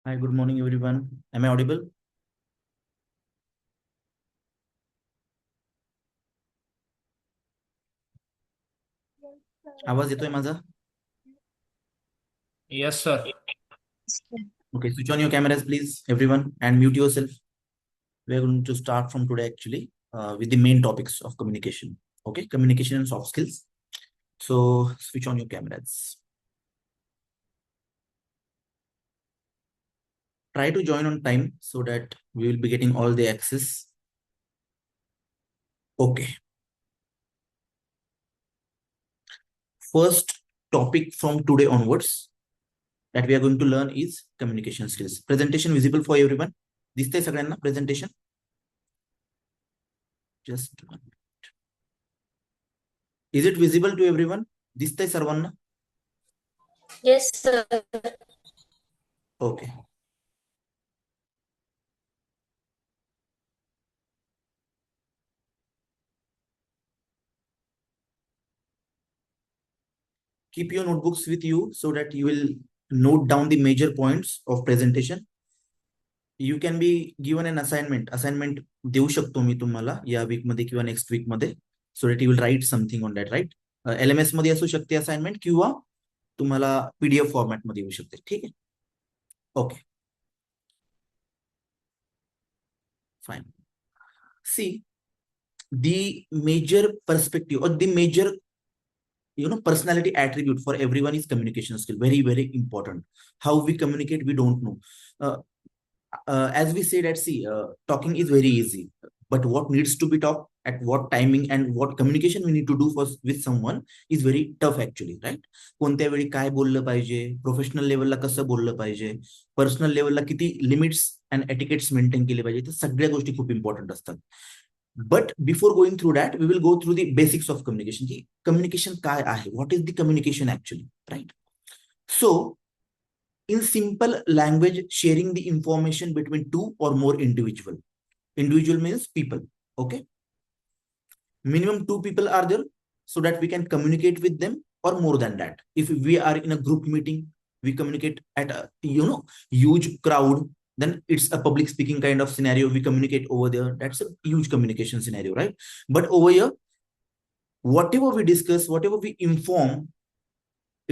Hi, good morning, everyone. Am I audible? आवाज येतोय माझा? Yes, sir. Okay, switch on your cameras, please, everyone, and mute yourself. We are going to start from today, actually, with the main topics of communication. Okay, communication and soft skills. So, switch on your cameras. Try to join on time so that we will be getting all the access. Okay, first topic from today onwards that we are going to learn is communication skills. Presentation visible for everyone. दिसतंय सगळ्यांना presentation? Just one. Is it visible to everyone? दिसतंय सर्वांना? Yes, sir. Okay. Keep your notebooks with you so that you will note down the major points of presentation. You can be given an assignment. Assignment देऊ शकतो मी तुम्हाला या week मध्ये किंवा next week मध्ये, so that you will write something on that, right? LMS मध्ये असू शकते असाइनमेंट किंवा तुम्हाला PDF फॉर्मॅट मध्ये येऊ शकते. ठीक आहे, okay, fine. See the major perspective or the major personality attribute for everyone is communication skill. Very, very important. How we communicate, we don't know. As we said at C, talking is very easy, but what needs to be talked at what timing and what communication we need to do for with someone is very tough actually, right? कोणत्या वेळी काय बोललं पाहिजे, professional लेवलला कसं बोललं पाहिजे, personal लेवलला किती लिमिट्स अँड एटिकेट्स मेंटेन केले पाहिजे, त्या सगळ्या गोष्टी खूप इम्पॉर्टंट असतात. But before going through that we will go through the basics of communication, की कम्युनिकेशन काय आहे, what is the communication actually, right? So in simple language, sharing the information between two or more individual means people. Okay, minimum two people are there so that we can communicate with them, or more than that. If we are in a group meeting, we communicate at a huge crowd, then it's a public speaking kind of scenario. We communicate over there, that's a huge communication scenario, right? But over here, whatever we discuss, whatever we inform,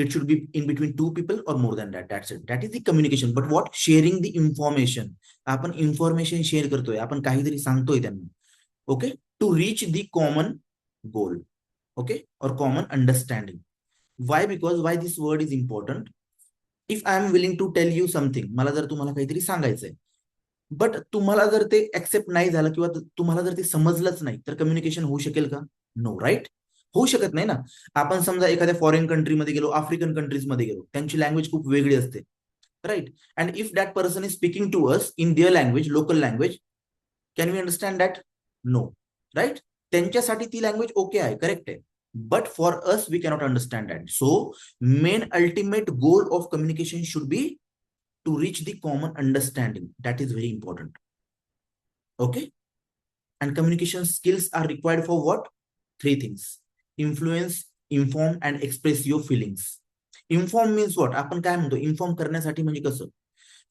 it should be in between two people or more than that. That's it. That is the communication. But what sharing the information, आपण information share करतोय, आपण काहीतरी सांगतोय त्यांना, okay, to reach the common goal, okay, or common understanding. Why? Because why this word is important. If I am willing to tell you something, मला जर तुम्हाला काहीतरी सांगायचंय, बट तुम्हाला जर ते ऍक्सेप्ट नाही झालं किंवा तुम्हाला जर ते समजलंच नाही, तर कम्युनिकेशन होऊ शकेल का? No, right? होऊ शकत नाही ना. आपण समजा एखाद्या फॉरेन कंट्रीमध्ये गेलो, आफ्रिकन कंट्रीज मध्ये गेलो, त्यांची लँग्वेज खूप वेगळी असते, right? And if that person is speaking to us in their language, local language, can we understand that? No, right? त्यांच्यासाठी ती लँग्वेज ओके आहे, करेक्ट आहे, but for us we cannot understand that. So main ultimate goal of communication should be to reach the common understanding. That is very important. Okay, and communication skills are required for what? Three things: influence, inform, and express your feelings. Inform means what? आपण काय म्हणतो inform करण्यासाठी, म्हणजे कसं?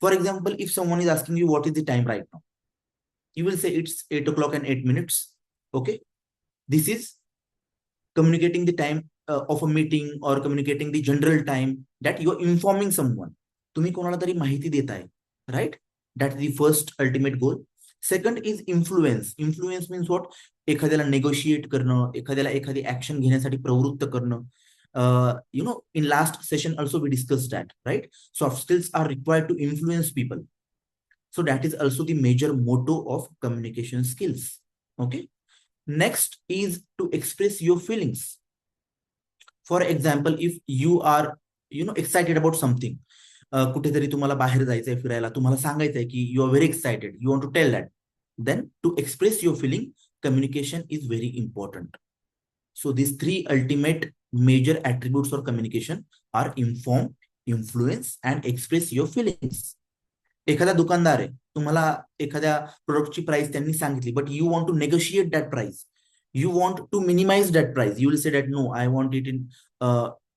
For example, if someone is asking you what is the time right now, you will say it's 8 o'clock and 8 minutes. Okay, this is communicating the time of a meeting, or communicating the general time, that you are informing someone. तुम्ही कोणाला तरी माहिती देताय, right? That's the first ultimate goal. Second is influence. Influence means what? एखाद्याला negotiate करणं, एखाद्याला एखादी action घेण्यासाठी प्रवृत्त करणं. In last session also we discussed that, right? Soft skills are required to influence people. So that is also the major motto of communication skills. Okay, next is to express your feelings. For example, if you are excited about something, कुठेतरी तुम्हाला बाहेर जायचंय फिरायला, तुम्हाला सांगायचंय की you are very excited, you want to tell that, then to express your feeling, communication is very important. So these three ultimate major attributes for communication are inform, influence, and express your feelings. एखादा दुकानदार आहे, तुम्हाला एखाद्या प्रोडक्टची price त्यांनी सांगितली, but you want to negotiate that price, you want to minimize that price. You will say that no, I want it in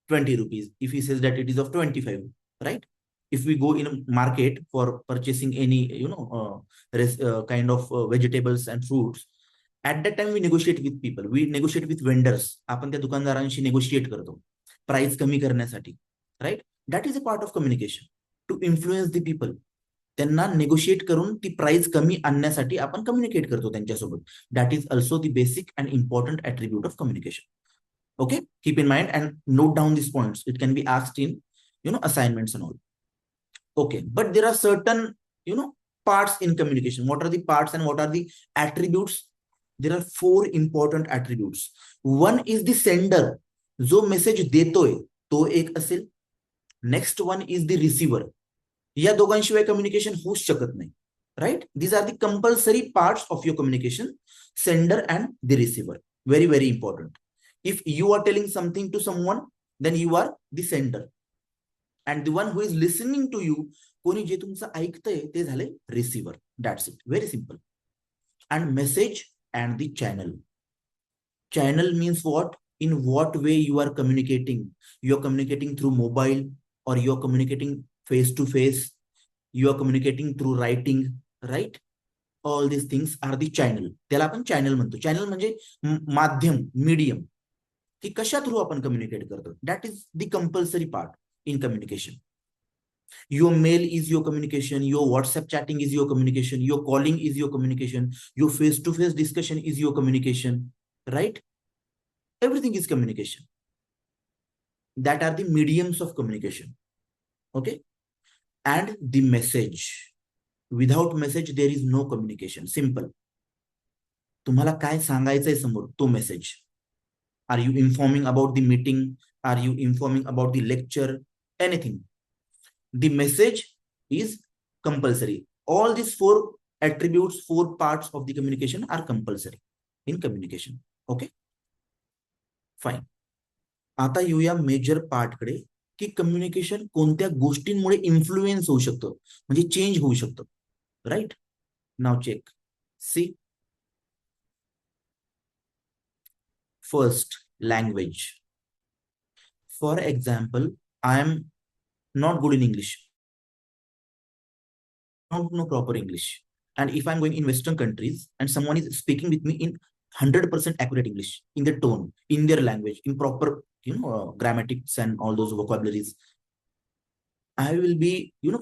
20 rupees. If he says that it is of 25, right? if we go in a market for purchasing any kind of vegetables and fruits, at that time we negotiate with people, we negotiate with vendors, आपण त्या दुकानदारांशी negotiate करतो price कमी करण्यासाठी, right. That is a part of communication, to influence the people. त्यांना negotiate करून ती price कमी आणण्यासाठी आपण कम्युनिकेट करतो त्यांच्यासोबत. That is also the basic and important attribute of communication. Okay, keep in mind and note down these points. It can be asked in assignments and all. Okay, but there are certain parts in communication. What are the parts and what are the attributes? There are 4 important attributes. One is the sender, जो message देतोय तो एक असेल. Next one is the receiver. या दोघांशिवाय communication होऊच शकत नाही, right. These are the compulsory parts of your communication, sender and the receiver. Very very important. If you are telling something to someone, then you are the sender. And the one who is listening to you, कोणी जे तुमचं ऐकतंय ते झाले receiver. That's it. Very simple. And message and the channel. Channel means what? In what way you are communicating? You are communicating through mobile, or you are communicating face to face. You are communicating through writing, right? All these things are the channel. त्याला आपण channel म्हणतो. Channel म्हणजे माध्यम, medium, की कशा through आपण communicate करतो. That is the compulsory part in communication. Your mail is your communication, your WhatsApp chatting is your communication, your calling is your communication, your face-to-face discussion is your communication, right? Everything is communication. That are the mediums of communication. Okay? And the message. Without message, there is no communication. Simple. तुम्हाला काय सांगायचंय समोर, तो message. Are you informing about the meeting? Are you informing about the lecture? Anything. The message is compulsory. All these 4 attributes, 4 parts of the communication are compulsory in communication. Okay? Fine. आता येऊया major part कडे, की communication कोणत्या गोष्टींमुळे influence होऊ शकतं, म्हणजे change होऊ शकतं, right. Now check. See, first, language. For example, I am not good in English. I don't know proper English. And if I'm going in Western countries and someone is speaking with me in 100% accurate English, in their tone, in their language, in proper, grammatics and all those vocabularies, I will be,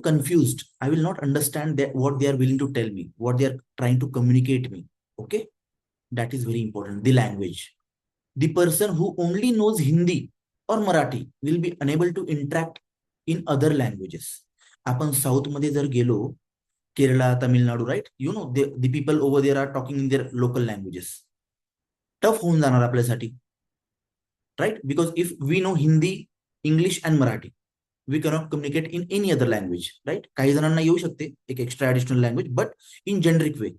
confused. I will not understand that what they are willing to tell me, what they are trying to communicate me. Okay? That is very important. The language. The person who only knows Hindi or Marathi will be unable to interact in other languages. आपण south मध्ये जर गेलो, Kerala, Tamil Nadu, right, the people over there are talking in their local languages. Tough होऊन जाणार आपल्यासाठी, right. Because if we know Hindi, English and Marathi, we cannot communicate in any other language, right. काही जणांना येऊ शकते एक extra additional language, but in generic way.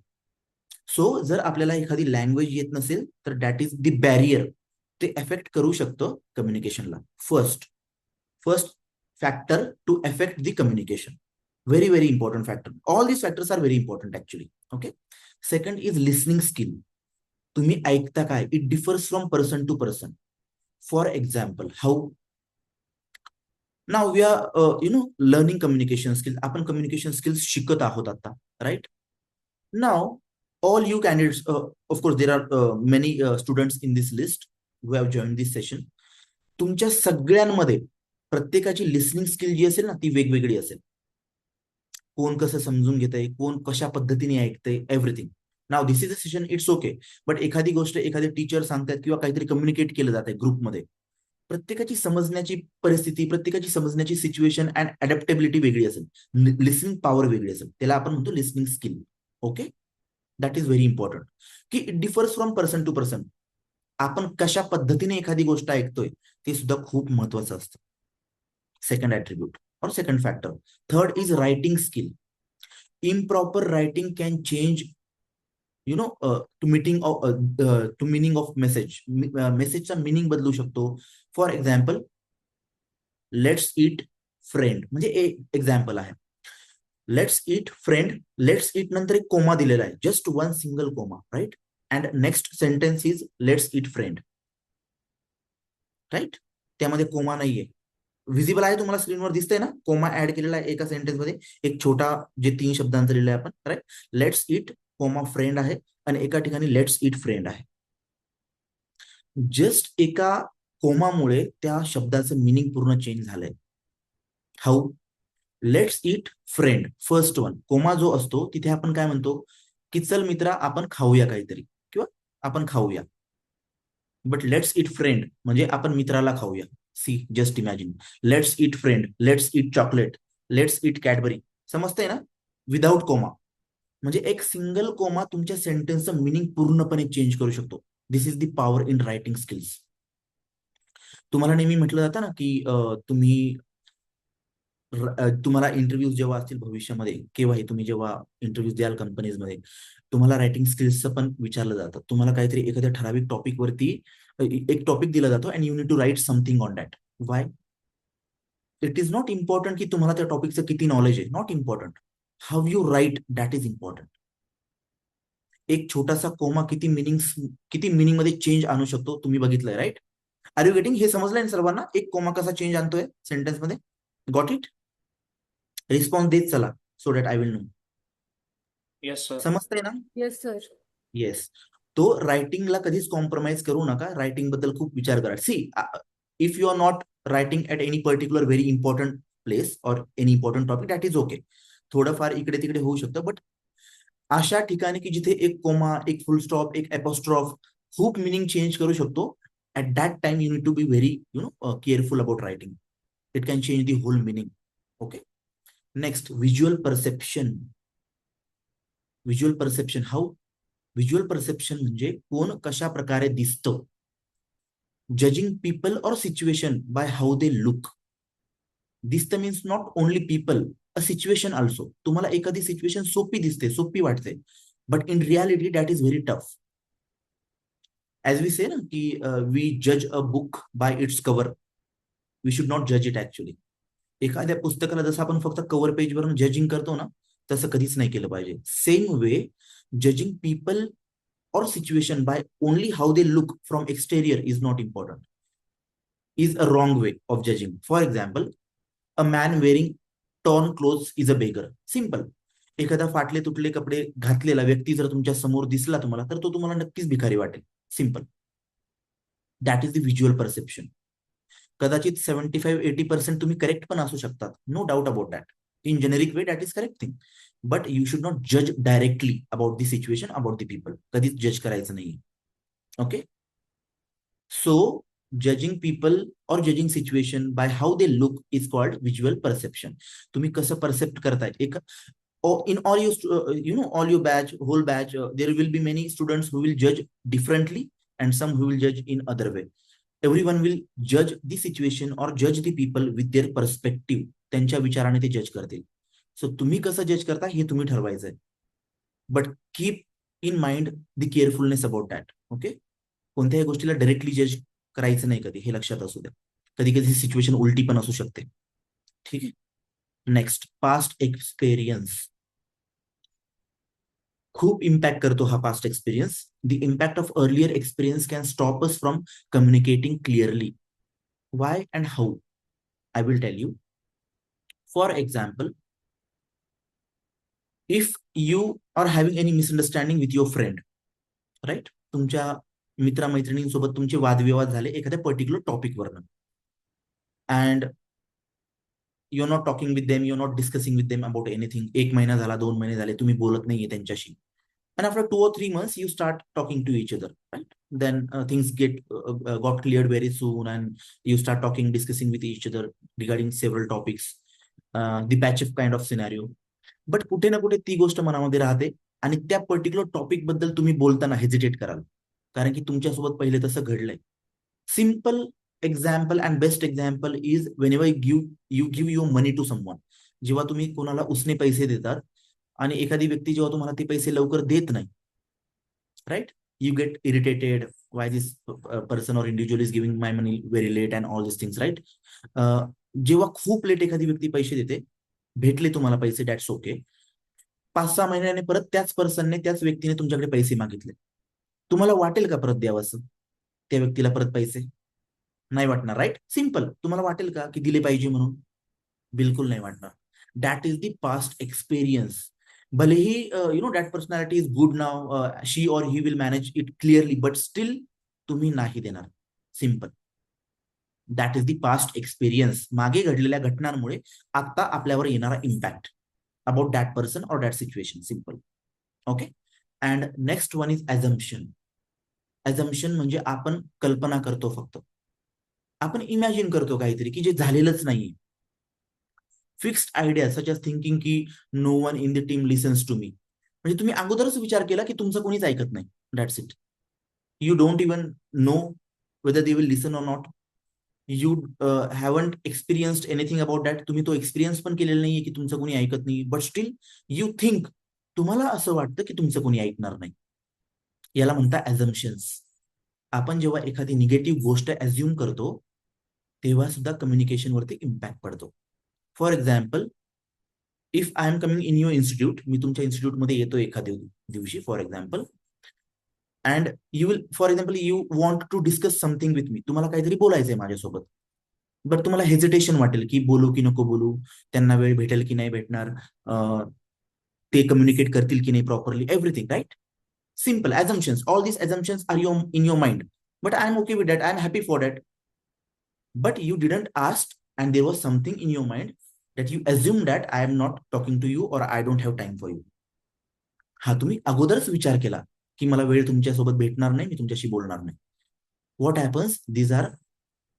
So जर आपल्याला एखादी लँग्वेज येत नसेल तर दॅट इज द बॅरियर. ते एफेक्ट करू शकतं कम्युनिकेशनला. First factor to effect the communication. Very very important factor. All these factors are very important actually. Okay. Second is listening skill. तुम्ही ऐकता काय? It differs from person to person. For example, how now we are learning communication skills. आपण communication skills शिकत आहोत आता, right. Now all you candidates, of course there are many students in this list who have joined this session. तुमच्या सगळ्यांमध्ये प्रत्येकाची listening skill जी असेल ना, ती वेगवेगळी असेल. कोण कसं समजून घेतंय, कोण कशा पद्धतीने ऐकतंय, everything. Now this is a session, it's okay. But एखादी गोष्ट एखादे टीचर सांगतात किंवा काहीतरी कम्युनिकेट केलं जात आहे ग्रुपमध्ये, प्रत्येकाची समजण्याची परिस्थिती, प्रत्येकाची समजण्याची सिच्युएशन अँड अडॅप्टेबिलिटी वेगळी असेल, लिसनिंग पॉवर वेगळी असेल. त्याला आपण म्हणतो listening skill. Okay. That is very important, की it differs from person to person. आपण कशा पद्धतीने एखादी गोष्ट ऐकतोय ते सुद्धा खूप महत्वाचं असतं. सेकंड ऍट्रिब्यूट और second factor. Third is writing skill. Improper writing can change to meaning of message. मेसेजचा मिनिंग बदलू शकतो. For example, let's eat friend म्हणजे एक एक्झाम्पल आहे. Let's eat friend, let's eat नंतर एक कोमा दिलेला आहे, just one single comma, right. And next sentence is let's eat friend, right. त्यामध्ये कोमा नाहीये. विजिबल आहे तुम्हाला स्क्रीनवर दिसतंय ना, कोमा ऍड केलेला आहे एका सेंटेन्स मध्ये, एक छोटा जे 3 शब्दांचं लिहिलं आहे आपण, राईट. लेट्स इट कोमा फ्रेंड आहे, आणि एका ठिकाणी लेट्स इट फ्रेंड आहे. जस्ट एका कोमामुळे त्या शब्दाचं मिनिंग पूर्ण चेंज झालंय. How? Let's eat friend, first one, comma जो असतो तिथे आपण काय म्हणतो की चल मित्रा आपण खाऊया काहीतरी, किंवा आपण खाऊया. बट लेट्स इट फ्रेंड म्हणजे आपण मित्राला खाऊया. See, just imagine, let's eat friend, let's eat chocolate, let's eat Cadbury. समजतंय ना? Without comma. म्हणजे एक सिंगल कोमा तुमच्या सेंटेन्सचं मिनिंग पूर्णपणे चेंज करू शकतो. This is the power in writing skills. तुम्हाला नेहमी म्हटलं जातं ना की तुम्हाला इंटरव्ह्यूज जेव्हा असतील भविष्यामध्ये, केव्हाही तुम्ही जेव्हा इंटरव्ह्यूज द्याल कंपनीजमध्ये, तुम्हाला रायटिंग स्किल्सचं पण विचारलं जातं. तुम्हाला काहीतरी एखाद्या ठराविक टॉपिक वरती एक टॉपिक दिला जातो, and you need to write something on that. Why? It is not important की तुम्हाला त्या टॉपिकचं किती नॉलेज आहे, not important. How you write, that is important. एक छोटासा कोमा किती मिनिंग मध्ये चेंज आणू शकतो, तुम्ही बघितलंय, राईट? R you getting? हे समजलंय ना सर्वांना, एक कोमा कसा चेंज आणतोय सेंटेन्स मध्ये? Got it? रिस्पॉन्स देत चला, so that I will know. Yes sir. समजतंय ना? Yes sir. येस. तो रायटिंगला कधीच कॉम्प्रोमाइज करू नका. रायटिंग बद्दल खूप विचार करा. See, if you are not writing at any particular very important place or any important topic, that is okay. थोडंफार इकडे तिकडे होऊ शकतं, बट अशा ठिकाणी की जिथे एक कोमा, एक फुल स्टॉप, एक एपोस्ट्रॉफ खूप मिनिंग चेंज करू शकतो, at that time you need to be very careful about writing. It can change the whole meaning. Okay. Next, visual perception. Visual perception, how? Visual perception म्हणजे कोण कशा प्रकारे दिसतं. Judging people और situation by how they look. दिसतं means not only people, a situation also. तुम्हाला एखादी situation सोपी दिसते, सोपी वाटते, but in reality that is very tough. As we से ना की वी जज a book by it's cover, we should not जज इट ऍक्च्युअली. एखाद्या पुस्तकाला जसं आपण फक्त कव्हर पेजवरून जजिंग करतो ना, तसं कधीच नाही केलं पाहिजे. Same way, judging people or situation by only how they look from exterior is not important, is a wrong way of judging. For example, a man wearing torn clothes is a beggar. Simple. एखादा फाटले तुटले कपडे घातलेला व्यक्ती जर तुमच्या समोर दिसला तुम्हाला, तर तो तुम्हाला नक्कीच भिकारी वाटेल. Simple. That is the visual perception. कदाचित 75-80% तुम्ही करेक्ट पण असू शकतात, no doubt about that. In generic way that is correct thing, but you should not जज directly about the situation, about the people. कधीच जज करायचं नाही. ओके. सो जजिंग पीपल और judging situation by how they look is called visual perception. तुम्ही कसं परसेप्ट करताय. एक in all all your batch, whole batch, there will be many students who will judge differently, and some who will judge in other way. Everyone will judge the situation or judge the people with their perspective. त्यांच्या विचाराने ते जज करतील. So तुम्ही कसं जज करता हे तुम्ही ठरवायचंय, but keep in mind the carefulness about that. Okay. कोणत्याही गोष्टीला डायरेक्टली जज करायचं नाही कधी, हे लक्षात असू द्या. कधी कधी सिच्युएशन उलटी पण असू शकते. ठीक आहे. Next, past experience. खूप इम्पॅक्ट करतो हा past experience. The impact of earlier experience can stop us from communicating clearly. Why and how? I will tell you. For example, if you are having any misunderstanding with your friend, right? तुमच्या मित्रमैत्रिणींसोबत तुमचे वादविवाद झाले एखाद्या particular टॉपिकवरनं, and you're not talking with them, you're not discussing with them about anything. 1 महिना झाला, 2 महिने झाले, तुम्ही बोलत नाहीये त्यांच्याशी. And after 2 or 3 months, you start talking to each other, right? Then things got cleared very soon, and you start talking, discussing with each other regarding several topics, the patch up kind of scenario. But कुठे ना कुठे ती गोष्ट मनामध्ये राहते, आणि त्या particular topic बद्दल तुम्ही बोलताना हेजिटेट कराल, कारण की तुमच्यासोबत पहिले तसं घडलंय. Simple example and best example is whenever you give your money to someone. जेव्हा तुम्ही कोणाला उसने पैसे देतात आणि एखादी व्यक्ती जेव्हा तुम्हाला ते पैसे लवकर देत नाही, right, you get irritated, why this person or individual is giving my money very late and all these things, right? जेव्हा खूप लेट एखादी व्यक्ती पैसे देते, भेटले तुम्हाला पैसे, दॅट्स ओके. 5-6 महिन्याने परत त्याच पर्सनने, त्याच व्यक्तीने तुमच्याकडे पैसे मागितले, तुम्हाला वाटेल का परत द्यावं असं त्या व्यक्तीला परत पैसे? नाही वाटणार, राईट? सिम्पल. तुम्हाला वाटेल का की दिले पाहिजे म्हणून? बिलकुल नाही वाटणार. That is the past experience. भलेही that personality is good now, she or he will manage it clearly, but still तुम्ही नाही देणार. Simple. That is the past experience. मागे घडलेल्या घटनांमुळे आता आपल्यावर येणारा impact about that person or that situation. Simple. Okay. And next one is assumption. Assumption म्हणजे आपण कल्पना करतो, फक्त आपण इमॅजिन करतो काहीतरी की जे झालेलंच नाहीये. Fixed idea such as thinking की no one in the team listens to me. म्हणजे तुम्ही अगोदरच विचार केला की तुमचं कोणीच ऐकत नाही. That's it. You don't even know whether they will listen or not. You haven't experienced anything about that. तुम्ही तो एक्सपिरियन्स पण केलेला नाहीये की तुमचं कोणी ऐकत नाही, बट स्टील यू थिंक, तुम्हाला असं वाटतं की तुमचं कोणी ऐकणार नाही. याला म्हणता ॲझम्पशन्स. आपण जेव्हा एखादी निगेटिव्ह गोष्ट ॲझ्युम करतो तेव्हा सुद्धा कम्युनिकेशनवरती इम्पॅक्ट पडतो. For example, if I am coming in your institute, मी तुमच्या इन्स्टिट्यूटमध्ये येतो एखाद्या दिवशी for example, and you will, for example, you want to discuss something with me. तुम्हाला काहीतरी बोलायचंय माझ्यासोबत, बट तुम्हाला हेजिटेशन वाटेल की बोलू की नको बोलू, त्यांना वेळ भेटेल की नाही भेटणार, ते कम्युनिकेट करतील की नाही properly, everything, right? Simple assumptions. All these assumptions are in your mind. But I'm okay with that. I'm happy for that. But you didn't ask, and there was something in your mind that you assume that I am not talking to you or I don't have time for you. हा, तुम्ही अगोदरच विचार केला की मला वेळ तुमच्यासोबत भेटणार नाही, मी तुमच्याशी बोलणार नाही. What happens? दीज आर,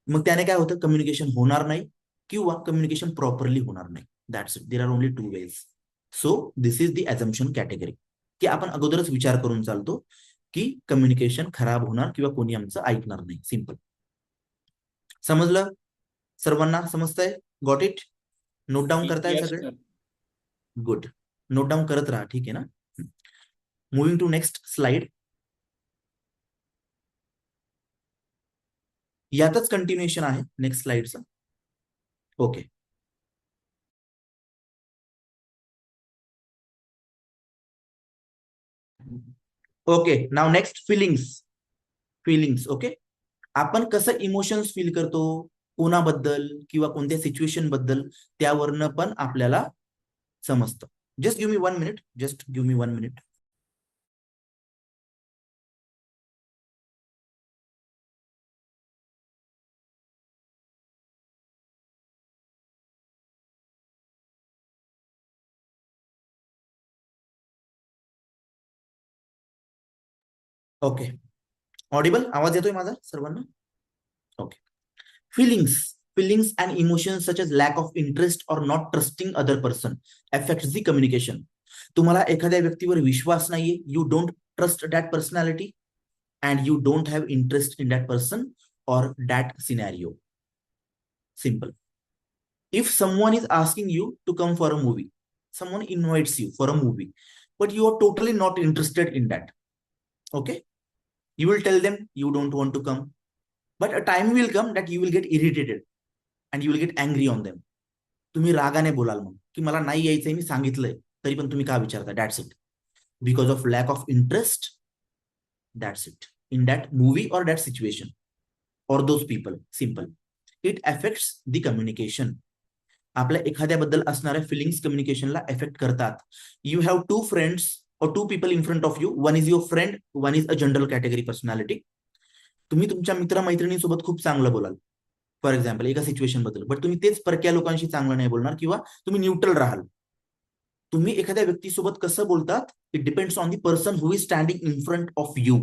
मग त्याने काय होतं? कम्युनिकेशन होणार नाही किंवा कम्युनिकेशन प्रॉपरली होणार नाही. That's it. There are only 2 ways. So this is the assumption category, की आपण अगोदरच विचार करून चालतो की कम्युनिकेशन खराब होणार किंवा कोणी आमचं ऐकणार नाही. सिम्पल. समजलं? सर्वांना समजतंय? Got it? नोट डाऊन करताय Yes, सगळे? sir. गुड. नोट डाऊन करत राहा, ठीक आहे ना? Moving to next slide. यातच कंटिन्युएशन आहे नेक्स्ट स्लाइडचं. Okay. Okay, now next feelings. Feelings. Okay. आपण कसं इमोशन्स फील करतो कोणाबद्दल किंवा कोणत्या सिच्युएशन बद्दल, त्यावरनं पण आपल्याला समजतं. जस्ट गिव्ह मी 1 minute. जस्ट गिव्ह मी 1 minute. ओके. ऑडिबल? आवाज येतोय माझा सर्वांना? Okay. Feelings. Feelings and emotions such as lack of interest or not trusting other person affects the communication. तुम्हाला एखाद्या व्यक्तीवर विश्वास नाहीये, you don't trust that personality and you don't have interest in that person or that scenario. Simple. If someone is asking you to come for a movie, someone invites you for a movie, but you are totally not interested in that. Okay? You will tell them you don't want to come. But a time will come that you will get irritated and you will get angry on them. तुम्ही रागाने बोलाल मग की मला नाही यायचंय, मी सांगितलंय तरी पण तुम्ही का विचारता. That's it. Because of lack of interest. That's it. In that movie और दॅट सिच्युएशन और those people. Simple. It affects the communication. आपल्या एखाद्याबद्दल असणाऱ्या फिलिंग्स कम्युनिकेशनला एफेक्ट करतात. You have 2 friends or 2 people in front of you. One is your friend, one is a general category personality. तुम्ही तुमच्या मित्रमैत्रिणीसोबत खूप चांगलं बोलाल फॉर एक्झाम्पल एका सिच्युएशन बद्दल, बट तुम्ही तेच परक्या लोकांशी चांगलं नाही बोलणार किंवा तुम्ही न्यूट्रल राहाल. तुम्ही एखाद्या व्यक्तीसोबत कसं बोलतात, it depends on the person who is standing in front of you.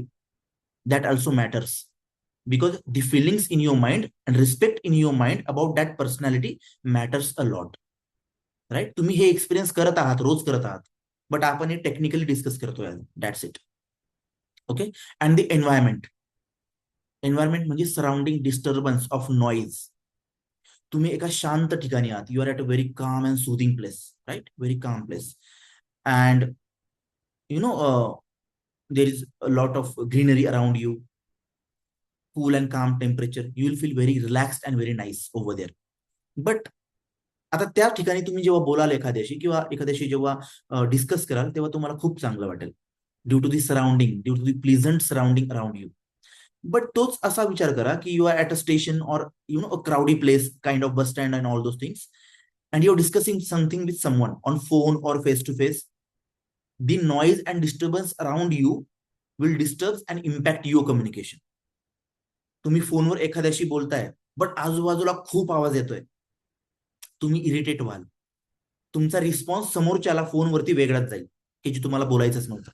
That also matters because the feelings in your mind and respect in your mind about that personality matters a lot. Right? तुम्ही हे experience करत आहात, रोज करत आहात, but आपण हे technically discuss करतोय. That's it. Okay. And the environment. Environment म्हणजे सराउंडिंग डिस्टर्बन्स ऑफ नॉईज. तुम्ही एका शांत ठिकाणी आहात, you are at a very calm and soothing place, right? Very calm place, and you know there is a lot of greenery around you, cool and calm temperature, you will feel very relaxed and very nice over there. But आता त्या ठिकाणी तुम्ही जेव्हा बोलाल एखाद्याशी किंवा एखाद्याशी जेव्हा डिस्कस कराल तेव्हा तुम्हाला खूप चांगलं वाटेल due to the surrounding, due to the pleasant surrounding around you. But तोच असा विचार करा की you are at a station or a crowdy place kind of bus stand and all those things and you're discussing something with someone on phone or face to face, the noise and disturbance around you will disturb and impact your communication. तुम्ही फोनवर एखाद्याशी बोलताय but आजूबाजूला खूप आवाज येतोय, तुम्ही irritate व्हाल, तुमचा रिस्पॉन्स समोरच्याला फोनवरती वेगळाच जाईल की जे तुम्हाला बोलायचंच नव्हतं.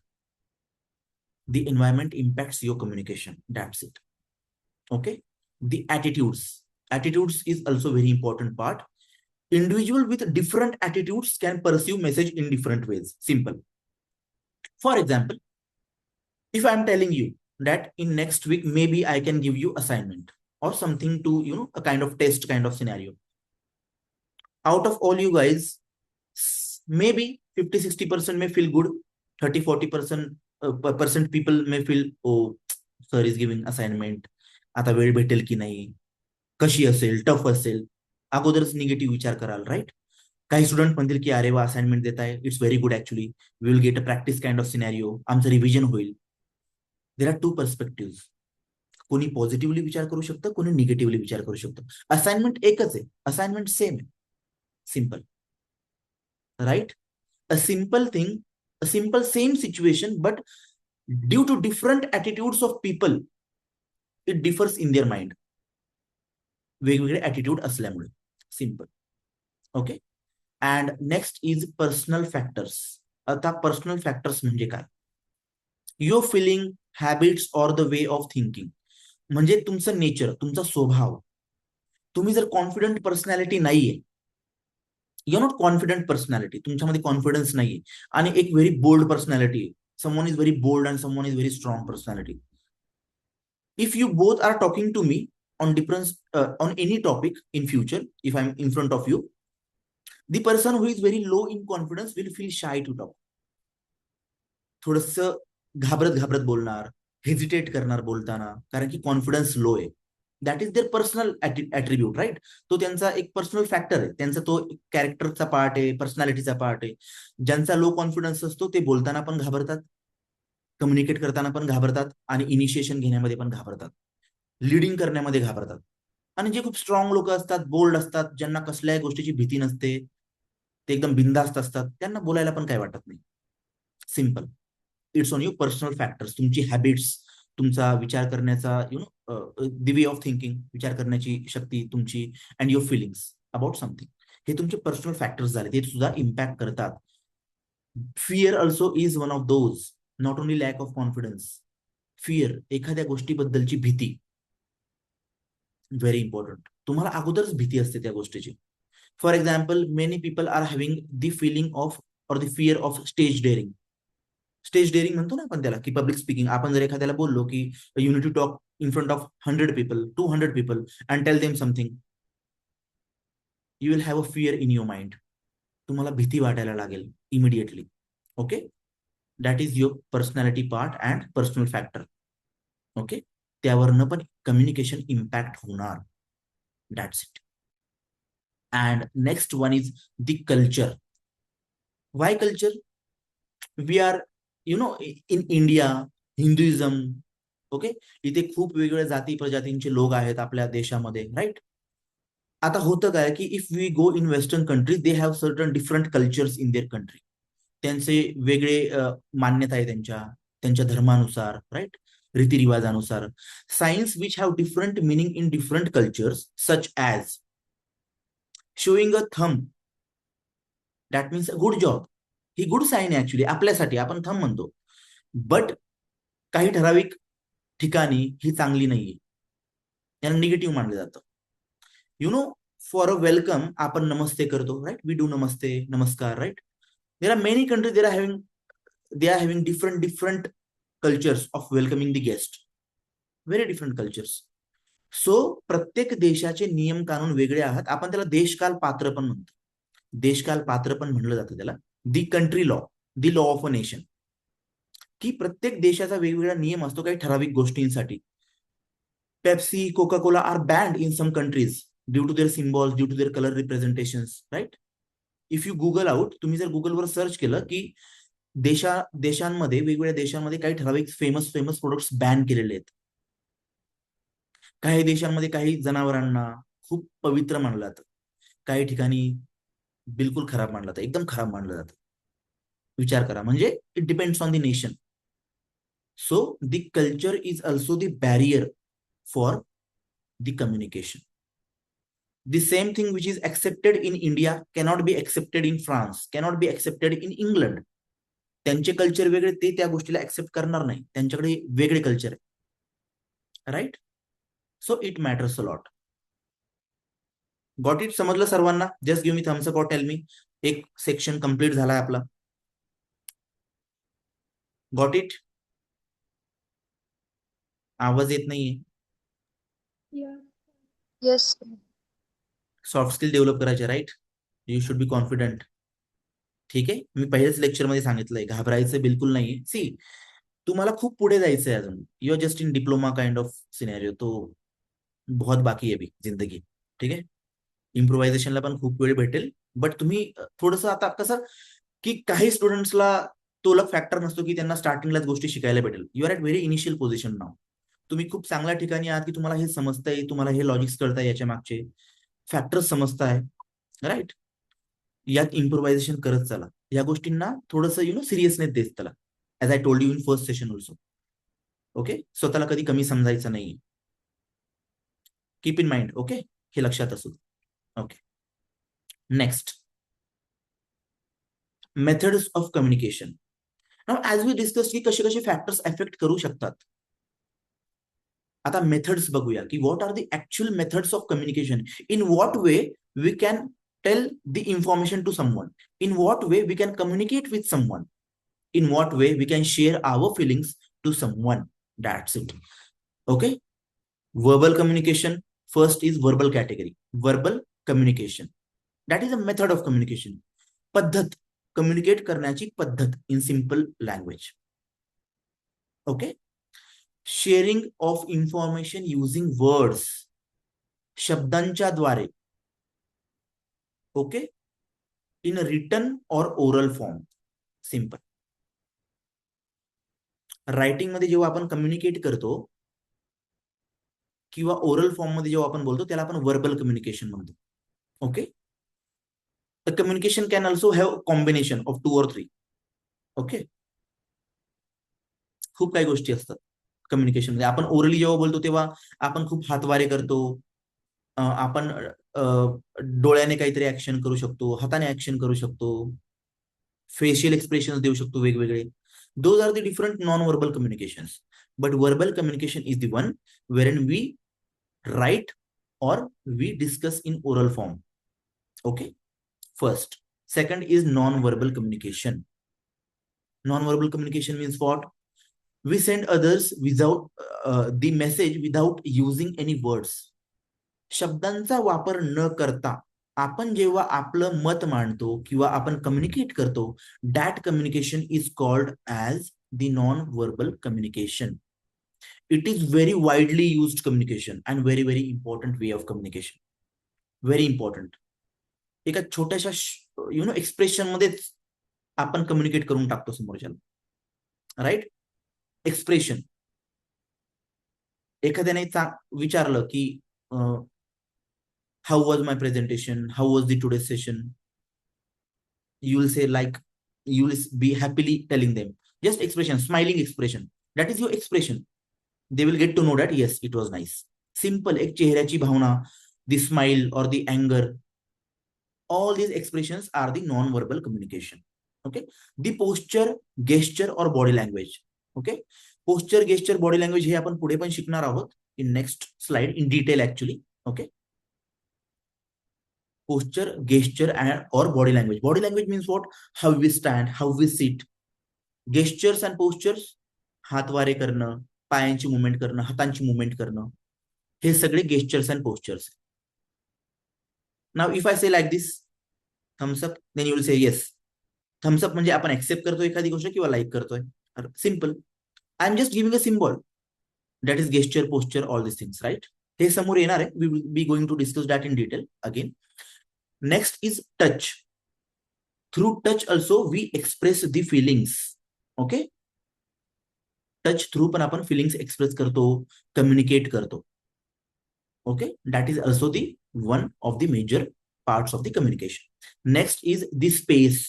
The environment impacts your communication. That's it. Okay. The attitudes is also very important part. Individual with different attitudes can perceive message in different ways. Simple. For example, if I'm telling you that in next week maybe I can give you assignment or something to a kind of test kind of scenario, out of all you guys, maybe 50-60% may feel good, 30-40% people may feel, oh, sir is giving assignment, आता वेळ भेटेल की नाही, कशी असेल, tough असेल, अगोदरच negative विचार कराल, राईट. काही स्टुडंट म्हणतील की अरे वा असाइनमेंट देत आहे, it's very good, actually we will get a practice kind of scenario, आमचं रिव्हिजन होईल. There are two perspective. कोणी पॉझिटिव्हली विचार करू शकतं, कोणी निगेटिव्हली विचार करू शकतं. असाइनमेंट एकच आहे, असाइनमेंट सेम आहे, simple, right. A simple thing, a simple same situation, but due to different attitudes of people it differs in their mind. वेगवेगळे ॲटिट्यूड असल्यामुळे. Simple. Okay. And next is personal factors. आता personal factors म्हणजे काय? Your feeling, habits or the way of thinking. म्हणजे तुमचं nature, तुमचा स्वभाव. तुम्ही जर कॉन्फिडंट पर्सनॅलिटी नाहीये, यू नॉट कॉन्फिडंट पर्सनॅलिटी, तुमच्यामध्ये कॉन्फिडन्स नाहीये, आणि एक very bold personality, someone is very bold and someone is very strong personality. If you both are talking to me on different on any topic in future, if I'm in front of you, the person who is very low in confidence will feel shy to talk. थोडस घाबरत घाबरत बोलणार, hesitate करणार बोलताना, कारण की confidence low आहे. That is their personal attribute, right. तो त्यांचा एक पर्सनल फॅक्टर आहे, त्यांचा तो कॅरेक्टरचा पार्ट आहे, पर्सनॅलिटीचा पार्ट आहे. ज्यांचा लो कॉन्फिडन्स असतो ते बोलताना पण घाबरतात, कम्युनिकेट करताना पण घाबरतात, आणि इनिशिएशन घेण्यामध्ये पण घाबरतात, लिडिंग करण्यामध्ये घाबरतात. आणि जे खूप स्ट्रॉंग लोक असतात, बोल्ड असतात, ज्यांना कसल्याही गोष्टीची भीती नसते, ते एकदम बिंदास्त असतात, त्यांना बोलायला पण काय वाटत नाही. Simple. It's on your personal factors, तुमची हॅबिट्स, तुमचा विचार करण्याचा द वे ऑफ थिंकिंग, विचार करण्याची शक्ती तुमची, and your feelings about something, हे तुमचे पर्सनल फॅक्टर्स झाले, ते सुद्धा इम्पॅक्ट करतात. Fear also is one of those, not only lack of confidence. Fear, एखाद्या गोष्टीबद्दलची भीती, व्हेरी इम्पॉर्टंट. तुम्हाला अगोदरच भीती असते त्या गोष्टीची. For example, many people are having the feeling of or the fear of stage daring. Stage daring म्हणतो ना आपण त्याला, की पब्लिक स्पीकिंग. आपण जर एखाद्याला बोललो की you need to talk in front of 100 people, 200 people, and tell them something, you will have a fear in your mind. तुम्हाला भीती वाटायला लागेल immediately. Okay. That is your personality part and personal factor. Okay. त्यावरनं पण communication impact होणार. That's it. And next one is the culture. Why culture? We are, in India, Hinduism. Okay. इथे खूप वेगवेगळ्या जाती प्रजातींचे लोक आहेत आपल्या देशामध्ये, राईट. आता होतं काय की if we go in western countries, they have certain different cultures in their country. त्यांचे वेगळे मान्यता आहे त्यांच्या धर्मानुसार, राईट, रीतिरिवाजानुसार. Signs which have different meaning in different cultures, such as showing a thumb, that means a good job. ही good sign आहे actually आपल्यासाठी, आपण थंब म्हणतो. बट काही ठराविक ठिकाणी ही चांगली नाहीये, याला निगेटिव्ह मानलं जातं. फॉर अ वेलकम आपण नमस्ते करतो, right, we do namaste, namaskar, right. There are many countries, they are having different cultures of welcoming the guest, very different cultures. So प्रत्येक देशाचे नियम कानून वेगळे आहात. आपण त्याला देशकाल पात्र पण म्हणतो, देशकाल पात्र पण म्हणलं जातं त्याला. The country law, the law of a nation, की प्रत्येक देशाचा वेगवेगळा नियम असतो काही ठराविक गोष्टींसाठी. Pepsi, Coca Cola are banned in some countries due to their symbols, due to their colour representations, right. If you Google out, तुम्ही जर गुगलवर सर्च केलं की देशांमध्ये, वेगवेगळ्या देशांमध्ये काही ठराविक फेमस प्रोडक्ट्स बॅन केलेले आहेत, काही देशांमध्ये काही जनावरांना खूप पवित्र मानलं जातं, काही ठिकाणी बिलकुल खराब मानलं जातं, एकदम खराब मानलं जातं. विचार करा, म्हणजे it depends on the nation. So the culture is also the barrier for the communication. The same thing which is accepted in India cannot be accepted in France, cannot be accepted in England. त्यांचे culture वेगळे, ते त्या गोष्टीला accept करणार नाही, त्यांच्याकडे वेगळे culture आहे. Right? So it matters a lot. Got it? समजलं सर्वांना? Just give me thumbs up और टेल मी. एक सेक्शन कंप्लीट झालाय आपला. Got it? आवाज येत नाहीये. Yes, sir. Soft skill develop करायचे, right? You should be confident. ठीक आहे, मी पहिल्याच लेक्चर मध्ये सांगितलंय, घाबरायचं बिलकुल नाहीये. सी, तुम्हाला खूप पुढे जायचंय अजून. You are just in diploma kind of scenario, तो बहुत बाकी आहे अभी जिंदगी. ठीक आहे, इम्प्रोव्हायझेशनला पण खूप वेळ भेटेल, बट तुम्ही थोडस आता कसं की काही स्टुडंट्सला तो लक फॅक्टर नसतो की त्यांना स्टार्टिंगलाच गोष्टी शिकायला भेटेल. You are at very initial position now. तुम्ही खूप चांगल्या ठिकाणी आहात की तुम्हाला हे समजताय, तुम्हाला हे लॉजिक्स कळताय, याच्या मागचे फॅक्टर्स समजताय, राईट? यात इम्प्रोव्हायझेशन करत चला. या गोष्टींना थोडंसं सिरियसनेस देत चला, as I told you in first session also. Okay, स्वतःला कधी कमी समजायचं नाही. Keep in mind. ओके, हे लक्षात असू. Okay, next, methods of communication. Now as we discuss की कसे कसे फॅक्टर्स अफेक्ट करू शकतात. आता मेथड्स बघूया की what are the actual methods of communication. In what way we can tell the information to someone, in what way we can communicate with someone, in what way we can share our feelings to someone. That's it. Okay, verbal communication. First is verbal category. Verbal communication, that is a method of communication. पद्धत, communicate करण्याची पद्धत in simple language. Okay, sharing of information using words, शब्दांच्या द्वारे. Okay, in a written or oral form. Simple. Writing मध्ये जेव्हा आपण communicate करतो किंवा ओरल फॉर्म मध्ये जेव्हा आपण बोलतो त्याला आपण वर्बल कम्युनिकेशन म्हणतो. Okay, the communication can also have combination of 2 or 3. Okay, खूप काही गोष्टी असतात कम्युनिकेशन मध्ये. आपण ओरली जेव्हा बोलतो तेव्हा आपण खूप हातवारे करतो, आपण डोळ्याने काहीतरी ऍक्शन करू शकतो, हाताने ऍक्शन करू शकतो, फेशियल एक्सप्रेशन देऊ शकतो वेगवेगळे. Those are the different non-verbal communications. But verbal communication is the one wherein we write or we discuss in oral form. Okay, first. Second is non-verbal communication. Non-verbal communication means what? We send others without the message without using any words. शब्दांचा वापर न करता आपण जेव्हा आपलं मत मांडतो किंवा आपण कम्युनिकेट करतो, that communication is called as the non verbal communication. It is very widely used communication and very very important way of communication. Very important. एका छोट्याशा एक्सप्रेशन मध्येच आपण कम्युनिकेट करून टाकतो समोरच्याला, राईट? एक्सप्रेशन. एखाद्याने विचारलं की how was my presentation, how was the today's session, you will say like, you will be happily telling them just expression, smiling expression, that is your expression. They will get to know that yes, it was nice. Simple. एक चेहऱ्याची भावना, the smile or the anger, all these expressions are the non-verbal communication. Okay, the posture, gesture or body language. Okay, posture, gesture, body language हे आपण पुढे पण शिकणार आहोत in next slide in detail actually. Okay, posture, gesture or body language. Body language means what? How we stand, how we sit. Gestures and postures, हातवारे करणं, पायांची movement करणं, हातांची मुवमेंट करणं, हे सगळे gestures and postures. Now if I say like this, thumbs up, then you will say yes. Thumbs up म्हणजे आपण ऍक्सेप्ट करतोय एखादी गोष्ट किंवा लाईक करतोय. Simple. I am just giving a symbol, that is gesture, posture, all this things, right? हे समोर येणार आहे. We will be going to discuss that in detail again. Next is touch. Through touch also we express the feelings. Okay, touch through पण आपण feelings express करतो, communicate करतो. Okay, that is also the one of the major parts of the communication. Next is the space.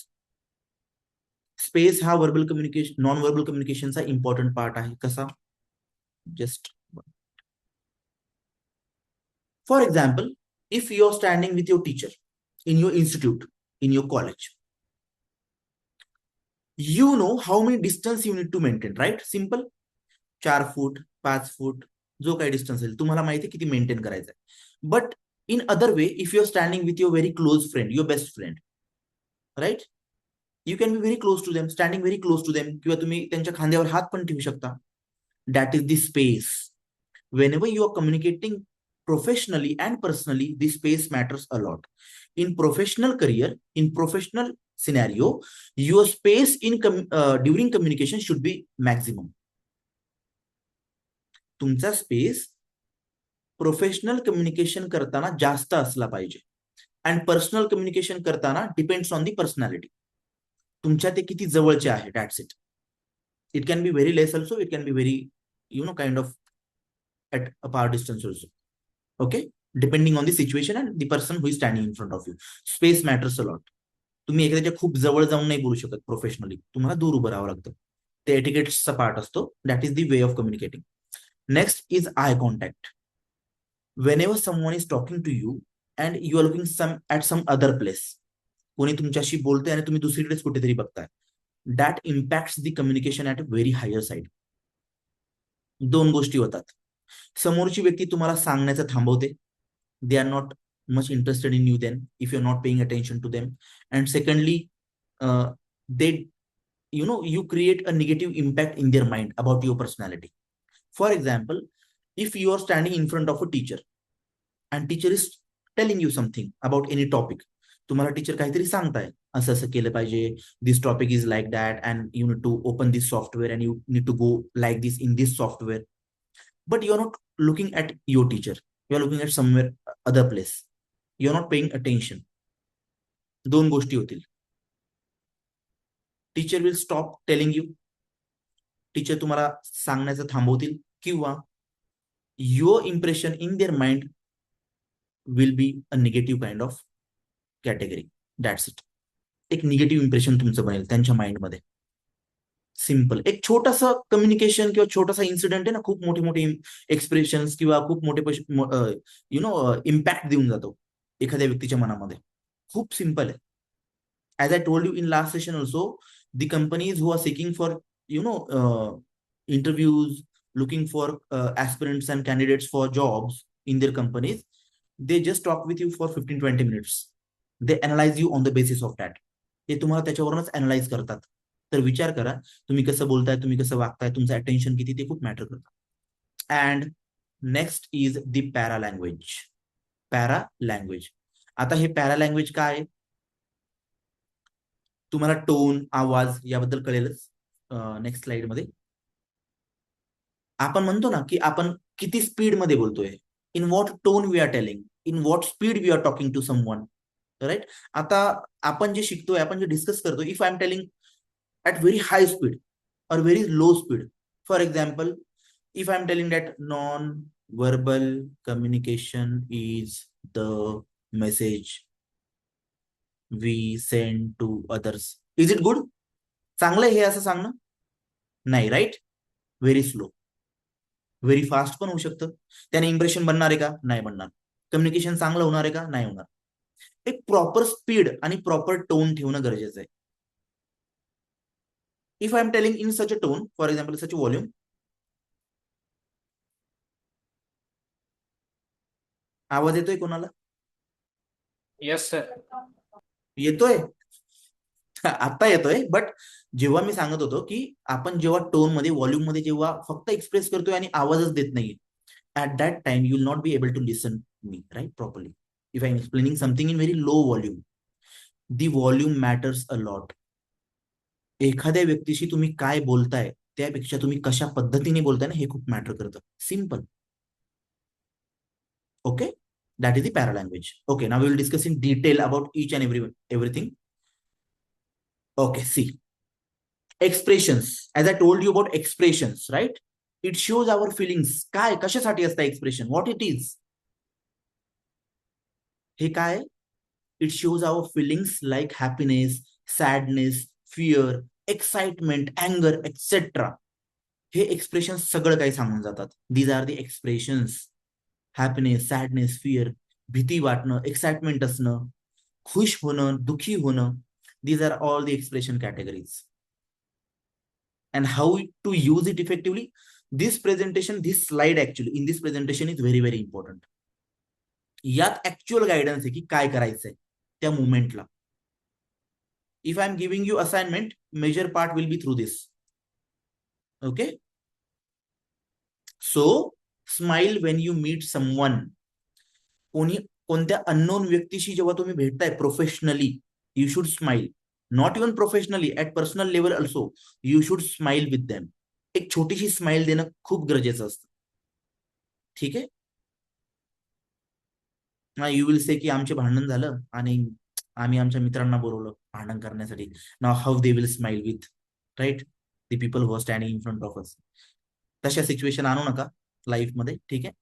Space हा verbal communication, non-verbal communication चा important part आहे. कसा? Just for example, if you are standing with your teacher in your institute, in your college, you know how many distance you need to maintain, right? Simple. 4 फूट 5 फूट जो काही distance असेल तुम्हाला माहिती आहे किती मेंटेन करायचं आहे. But in other way, if you are standing with your very close friend, your best friend, right, you can be very close to them, standing very close to them, किंवा तुम्ही त्यांच्या खांद्यावर हात पण ठेवू शकता. That is the space. Whenever you are communicating professionally and personally, the space matters a lot. In professional career, in professional scenario, your space during communication should be maximum. तुमचा space professional communication करताना जास्त असला पाहिजे, and personal communication करताना depends on the personality. तुमच्या ते किती जवळचे आहे, that's it. It can be very less also, it can be very kind of at a far distance also. Okay, depending on the situation and the person who is standing in front of you. Space matters a lot. तुम्ही एखाद्याच्या खूप जवळ जाऊन नाही बोलू शकत professionally, तुम्हाला दूर उभं राहावं लागतं. ते एटिकेट्सचा पार्ट असतो. That is the way of communicating. Next is eye contact. whenever someone is talking to you and you are looking at some other place, कोणी तुमच्याशी बोलतंय आणि तुम्ही दुसरीकडेच कुठेतरी बघताय, that impacts the communication at a very higher side. दोन गोष्टी होतात. समोरची व्यक्ती तुम्हाला सांगण्याचं थांबवते. They are not much interested in you then if you are not paying attention to them. And secondly, they you create a negative impact in their mind about your personality. For example, if you are standing in front of a teacher and teacher is telling you something about any topic, तुम्हाला teacher काहीतरी सांगताय, असं असं केलं पाहिजे, this topic is like that and you need to open this software and you need to go like this in this software. But you are not looking at your teacher. You are looking at somewhere other place. You are not paying attention. दोन गोष्टी होतील. Teacher will stop telling you. Teacher तुम्हाला सांगण्याचं थांबवतील, किंवा your impression in their mind will be a negative kind of category. That's it. एक negative impression तुमचं बनेल त्यांच्या माइंडमध्ये. सिंपल. एक छोटासा कम्युनिकेशन किंवा छोटासा इन्सिडेंट आहे ना, खूप मोठे मोठे एक्सप्रेशन्स किंवा खूप मोठे इम्पॅक्ट देऊन जातो एखाद्या व्यक्तीच्या मनामध्ये. खूप सिंपल आहे. As I told you in last session also, the companies who are seeking for interviews, looking for aspirants and candidates for jobs in their companies, they just talk with you for 15-20 minutes. They analyze you on the basis of that. ते तुम्हाला त्याच्यावरूनच analyse करतात. तर विचार करा, तुम्ही कसं बोलताय, तुम्ही कसं वागताय, तुमचं अटेन्शन किती, ते खूप मॅटर करतं. And next is the para language. Para language. आता हे पॅरा लँग्वेज काय आहे, तुम्हाला टोन, आवाज याबद्दल कळेलच नेक्स्ट स्लाइड मध्ये. आपण म्हणतो ना की आपण किती स्पीड मध्ये बोलतोय, in what tone we are telling, in what speed we are talking to someone, right. आता आपण जे शिकतोय, आपण जे डिस्कस करतोय, if I am telling at very high speed or very low speed. For example, if I'm telling that non-verbal communication is the message we send to others. Is it good? चांगलं हे असं सांगणं? नाही, right. Very slow. Very fast पण होऊ शकतं. त्याने impression बनणार आहे का? नाही बनणार. कम्युनिकेशन चांगलं होणार आहे का? नाही होणार. एक प्रॉपर स्पीड आणि प्रॉपर टोन ठेवणं गरजेचं आहे. If I am telling in such a tone, for example, such a volume, आवाज येतोय कोणाला? Yes, sir. येतोय. आता येतोय. बट जेव्हा मी सांगत होतो की आपण जेव्हा टोन मध्ये, व्हॉल्यूम मध्ये जेव्हा फक्त एक्सप्रेस करतोय आणि आवाजच देत नाहीये, at that time you will not be able to listen me, right, properly. If I am explaining something in very low volume, the volume matters a lot. एखाद्या व्यक्तीशी तुम्ही काय बोलताय त्यापेक्षा तुम्ही कशा पद्धतीने बोलताय ना, हे खूप मॅटर करतं. Simple. Okay, that is the para language. Okay, now we will discuss in detail about each and everything. Okay, see, expressions. As I told you about expressions, right? It shows our feelings. काय, कशासाठी असतं expression? What it is? हे काय? It shows our feelings like happiness, sadness, fear, excitement, अँगर etcetera. हे expression सगळं काही सांगून जातात. These are the expressions. Happiness, sadness, fear, भीती वाटणं, एक्साइटमेंट असणं, खुश होणं, दुखी होणं. These are all the expression categories. And how to use it effectively? This slide actually in this presentation is very very important. यात ऍक्च्युअल गायडन्स आहे की काय करायचंय त्या मुवमेंटला. If I am giving you assignment, major part will be through this. Okay, so smile when you meet someone. कोणत्या unknown व्यक्तीशी जेव्हा तुम्ही भेटताय professionally, you should smile. Not even professionally, at personal level also you should smile with them. एक छोटीशी smile देणं खूप गरजेचं असतं. ठीक आहे. यू विल से की आमचे भांडण झालं आणि आम्ही आमच्या मित्रांना बोलवलं भांडण करण्यासाठी. Now how they will smile with, right, the people who are standing in front of us. तशा सिच्युएशन आणू नका लाईफ मध्ये. ठीक आहे.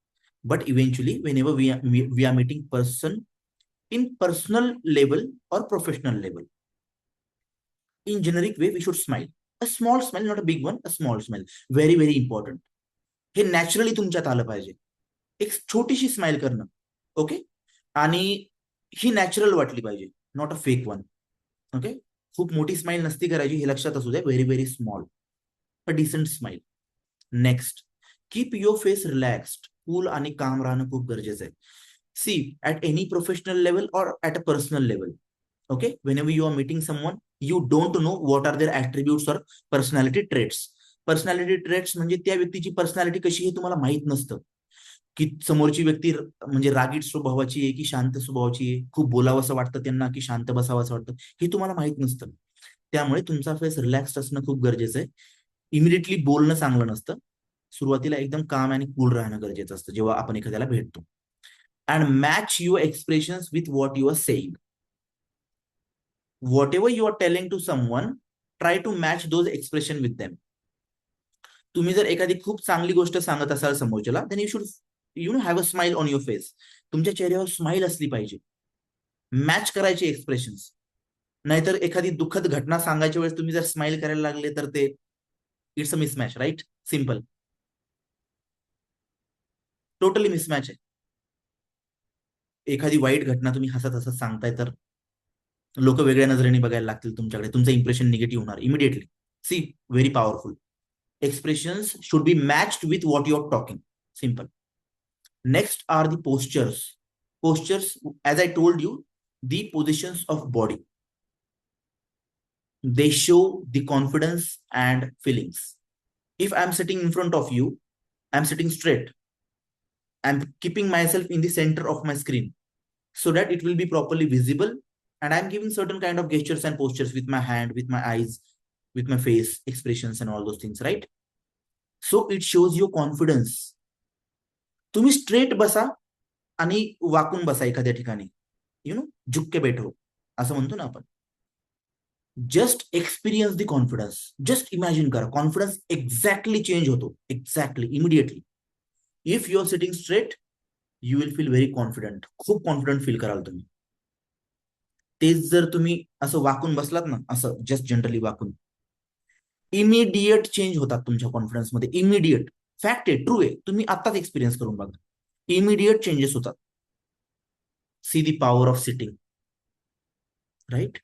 But eventually whenever we are meeting person in personal level or professional level, in generic way we should smile. A small smile, not a big one, a small smile. Very very important. हे naturally तुमच्यात आलं पाहिजे. एक छोटीशी smile करणं. Okay, आणि ही natural वाटली पाहिजे, not a fake one. Okay, खूप मोठी स्माइल नसती करायची, हे लक्षात असू द्या. Very very small, a decent smile. Next, keep your face relaxed. Cool आणि काम राहणं खूप गरजेचं आहे. See, at any professional level or at a personal level, okay, whenever you are meeting someone, you don't know what are their attributes or personality traits. Personality traits म्हणजे त्या व्यक्तीची personality कशी आहे तुम्हाला माहित नसतं. की समोरची व्यक्ती म्हणजे रागीट स्वभावाची आहे की शांत स्वभावाची आहे, खूप बोलावंसं वाटतं त्यांना की शांत बसावंसं वाटतं, हे तुम्हाला माहित नसतं. त्यामुळे तुमचा फेस रिलॅक्स्ड असणं खूप गरजेचं आहे. इमिडिएटली बोलणं चांगलं नसतं. सुरुवातीला एकदम काम आणि कूल राहणं गरजेचं असतं जेव्हा आपण एखाद्याला भेटतो. And match your expressions with what you are saying. Whatever you are telling to someone, try to match those expressions with them. तुम्ही जर एखादी खूप चांगली गोष्ट सांगत असाल समोरच्याला, then you should have a smile on your face. तुमच्या चेहऱ्यावर स्माइल असली पाहिजे. मॅच करायचे एक्सप्रेशन्स. नाहीतर एखादी दुःखद घटना सांगायच्या वेळेस तुम्ही जर स्माइल करायला लागले तर ते it's a mismatch, right? Simple, totally mismatch आहे. एखादी वाईट घटना तुम्ही हसत हसत सांगताय तर लोक वेगळ्या नजरेने बघायला लागतील तुमच्याकडे, तुमचं इम्प्रेशन निगेटिव्ह होणार immediately. See, very powerful. Expressions should be matched with what you are talking. Simple. Next are the postures. Postures, as I told you, the positions of body. They show the confidence and feelings. If I'm sitting in front of you, I'm sitting straight. I'm keeping myself in the center of my screen so that it will be properly visible, and I'm giving certain kind of gestures and postures with my hand, with my eyes, with my face expressions and all those things, right? So it shows your confidence. तुम्ही straight बसा आणि वाकून बसा एखाद्या ठिकाणी, झुक के बैठो असं म्हणतो ना आपण. Just experience the confidence. Just imagine करा, कॉन्फिडन्स एक्झॅक्टली चेंज होतो, exactly immediately. If you are sitting straight, you will feel very confident. खूप कॉन्फिडंट फील कराल तुम्ही. तेच जर तुम्ही असं वाकून बसलात ना, असं जस्ट जनरली वाकून, इमिडिएट चेंज होतात तुमच्या कॉन्फिडन्स मध्ये. इमिडिएट फॅक्ट आहे, ट्रू आहे. तुम्ही आताच एक्सपिरियन्स करून बघा, इमिडिएट चेंजेस होतात. See the power of sitting, right?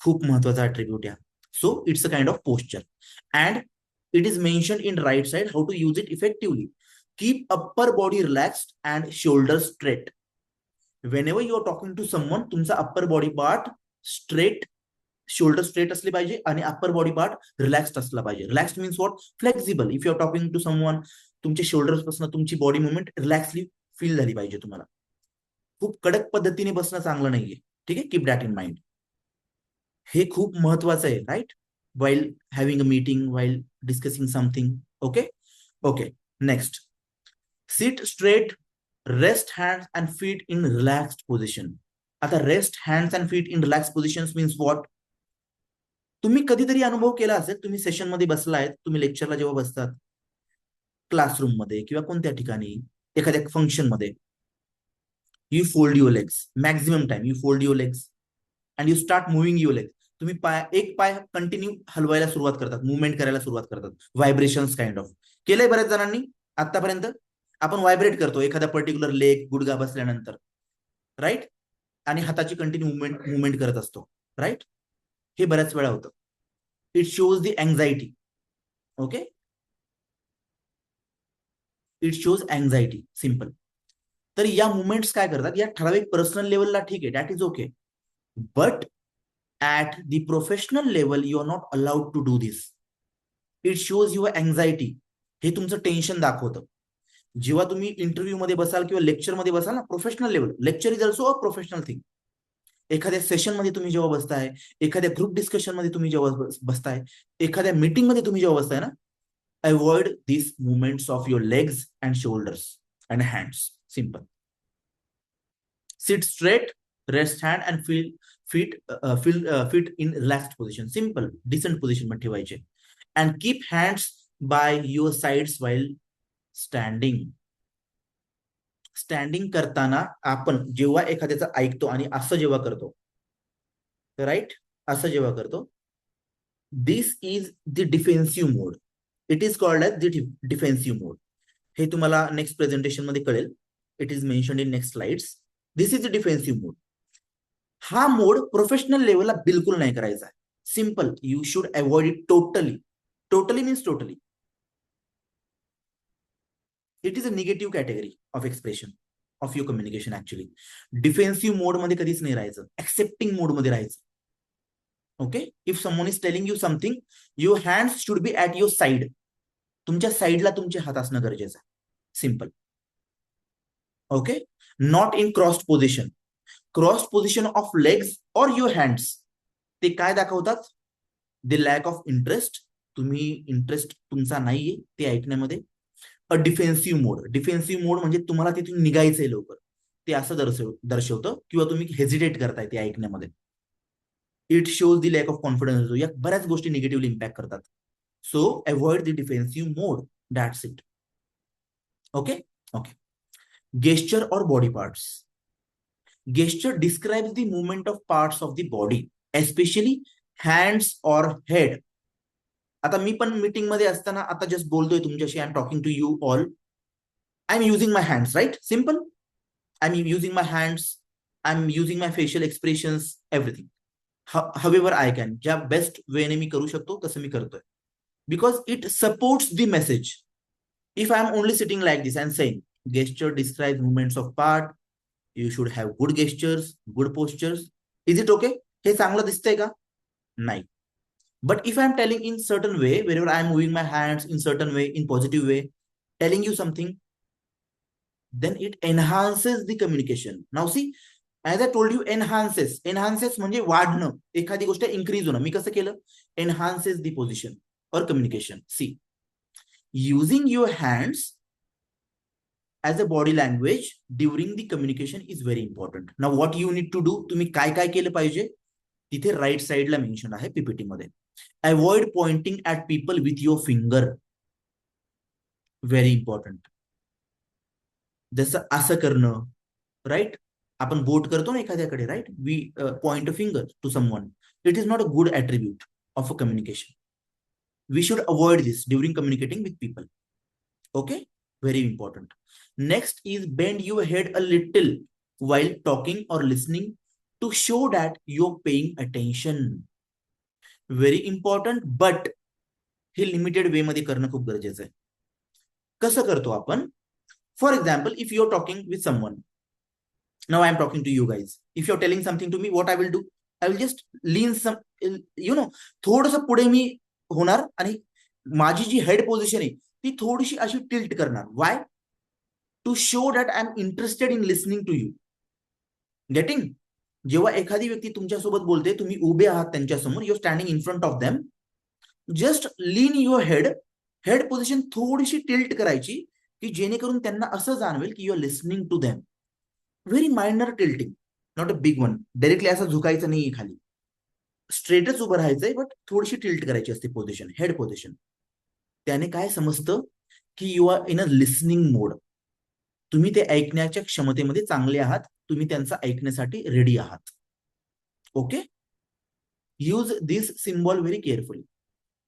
खूप महत्वाचा अट्रिब्यूट आहे. So it's a kind of posture and it is mention in right side how to use it effectively. Keep upper body relaxed and shoulder straight. whenever you are talking to someone, तुमचा upper body part straight, shoulder straight असले पाहिजे आणि upper body part relaxed असला पाहिजे. Relaxed means what? Flexible. If you are talking to someone, तुमचे shoulders पासून तुमची body movement relaxly feel झाली पाहिजे तुम्हाला. खूप कडक पद्धतीने बसणं चांगलं नाहीये. ठीक आहे, कीप दॅट इन माइंड. हे खूप महत्वाचं आहे, right? While having a meeting, while discussing something. Okay okay. Next, sit straight, rest hands and feet in relaxed position. आता rest hands and feet in relax position means what? तुम्ही कधीतरी अनुभव केला असेल, तुम्ही सेशन मध्ये बसलाय, तुम्ही लेक्चरला जेव्हा बसतात, क्लासरूम मध्ये किंवा कोणत्या ठिकाणी, एखाद्या फंक्शन मध्ये, You fold your legs. Maximum time you fold your legs and you start moving your legs. तुम्ही एक पाय कंटिन्यू हलवायला सुरुवात करतात, मुवमेंट करायला सुरुवात करतात, व्हायब्रेशन्स काइंड ऑफ केलंय बऱ्याच जणांनी आतापर्यंत. आपण व्हायब्रेट करतो एखादा पर्टिक्युलर लेग गुडघा बसल्यानंतर, राईट, आणि हाताची कंटिन्यू मुवमेंट करत असतो, राईट. हे बऱ्याच वेळा होतं. It shows the anxiety. Okay, it shows anxiety, simple. तर या मुवमेंट्स काय करतात, या ठराविक पर्सनल लेवलला ठीक आहे, that is okay, but at the professional level you are not allowed to do this. It shows your anxiety. हे तुमचं टेन्शन दाखवतं. जेव्हा तुम्ही इंटरव्ह्यू मध्ये बसाल किंवा लेक्चर मध्ये बसाल ना, professional level, lecture is also a professional thing. एखाद्या सेशन मध्ये तुम्ही जेव्हा बसताय, एखाद्या ग्रुप डिस्कशन मध्ये तुम्ही जेव्हा बसताय, एखाद्या मीटिंग मध्ये तुम्ही जेव्हा बसताय ना, avoid this movements of your legs and shoulders and hands. Simple. Sit straight, rest hand and feet in relaxed position. Simple, decent position मध्ये ठेवायचे. And keep hands by your sides while standing. Standing करताना आपण जेव्हा एखाद्याचं ऐकतो आणि असं जेव्हा करतो, राईट, असं जेव्हा करतो, this is the defensive mode. It is called as the defensive mode. हे तुम्हाला नेक्स्ट प्रेझेंटेशन मध्ये कळेल. It is mentioned in next slides. This is the defensive mode. हा मोड प्रोफेशनल लेवलला बिलकुल नाही करायचा आहे. Simple, you should avoid it totally. Totally means totally. It is a negative category of expression of your communication. Actually defensive mode मध्ये कधीच नाही राहायचं, एक्सेप्टिंग मोड मध्ये राहायचं. Okay, if someone is telling you something, your hands should be at your side. तुमच्या साइडला तुमचे हात असणं गरजेचं आहे. Simple. Okay, not in crossed position. Crossed position of legs और युअर हँड्स, ते काय दाखवतात, द लॅक ऑफ इंटरेस्ट. तुम्ही इंटरेस्ट तुमचा नाहीये ते ऐकण्यामध्ये. अ डिफेन्सिव्ह मोड. डिफेन्सिव्ह मोड म्हणजे तुम्हाला तिथून निघायचंय लवकर, ते असं दर्शवतं, किंवा तुम्ही हेजिटेट करताय ते ऐकण्यामध्ये. It shows the lack of confidence. या बऱ्याच गोष्टी निगेटिव्हली इम्पॅक्ट करतात. So avoid the defensive mode. That's it. Okay. Okay. Gesture और body parts. Gesture describes the movement of parts of the body, especially hands or head. आता मी पण meeting मध्ये असताना आता जस्ट बोलतोय तुमच्याशी, I am talking to you all. I am using my hands, right, simple. I am using my hands, I am using my facial expressions, everything. हवेवर I can, ज्या best वेने मी करू शकतो तसं मी करतोय. Because it supports the message. If I am only sitting like this and saying gesture describes movements of part, you should have good gestures, good postures. Is it okay? हे चांगलं दिसतंय का? नाही. But if I am telling in certain way, wherever I am moving my hands in certain way, in positive way, telling you something, then it enhances the communication. Now see, as I told you, enhances. Enhances म्हणजे वाढणं, एखादी गोष्ट increase होणं. मी कसं केलं? Enhances the position or communication. See, using your hands as a body language during the communication is very important. Now what you need to do, तुम्ही काय काय केलं पाहिजे, तिथे राईट साइडला मेन्शन आहे पीपीटी मध्ये. Avoid pointing at people with your finger. Very important. जसं असं करणं, राईट, आपण बोट करतो ना एखाद्याकडे, right, we point a finger to someone. It is not a good attribute of a communication. We should avoid this during communicating with people. Okay, very important. Next is bend your head a little while talking or listening to show that you're paying attention. Very important, but हे limited way मध्ये करणं खूप गरजेचं आहे. कसं करतो आपण? For example, if you are talking with someone, now I am talking to you guys, if you are telling something to me, what I will do, I will just lean some, थोडंसं पुढे मी होणार आणि माझी जी head position आहे ती थोडीशी अशी tilt करणार. Why? To show that I am interested in listening to you. Getting? जेव्हा एखादी व्यक्ती तुमच्यासोबत बोलते, तुम्ही उभे आहात त्यांच्यासमोर, you are standing in front of them, just lean your head. Head position थोडीशी टिल्ट करायची, की जेणेकरून त्यांना असं जाणवेल की you are listening to them. Very minor tilting, not a big one. Directly असं झुकायचं नाहीये खाली, स्ट्रेटच उभं राहायचंय, बट थोडीशी टिल्ट करायची असते पोझिशन, हेड पोझिशन. त्याने काय समजतं की you are in a listening mode. तुम्ही ते ऐकण्याच्या क्षमतेमध्ये चांगले आहात, तुम्ही त्यांचं ऐकण्यासाठी रेडी आहात. Okay, use this symbol very carefully,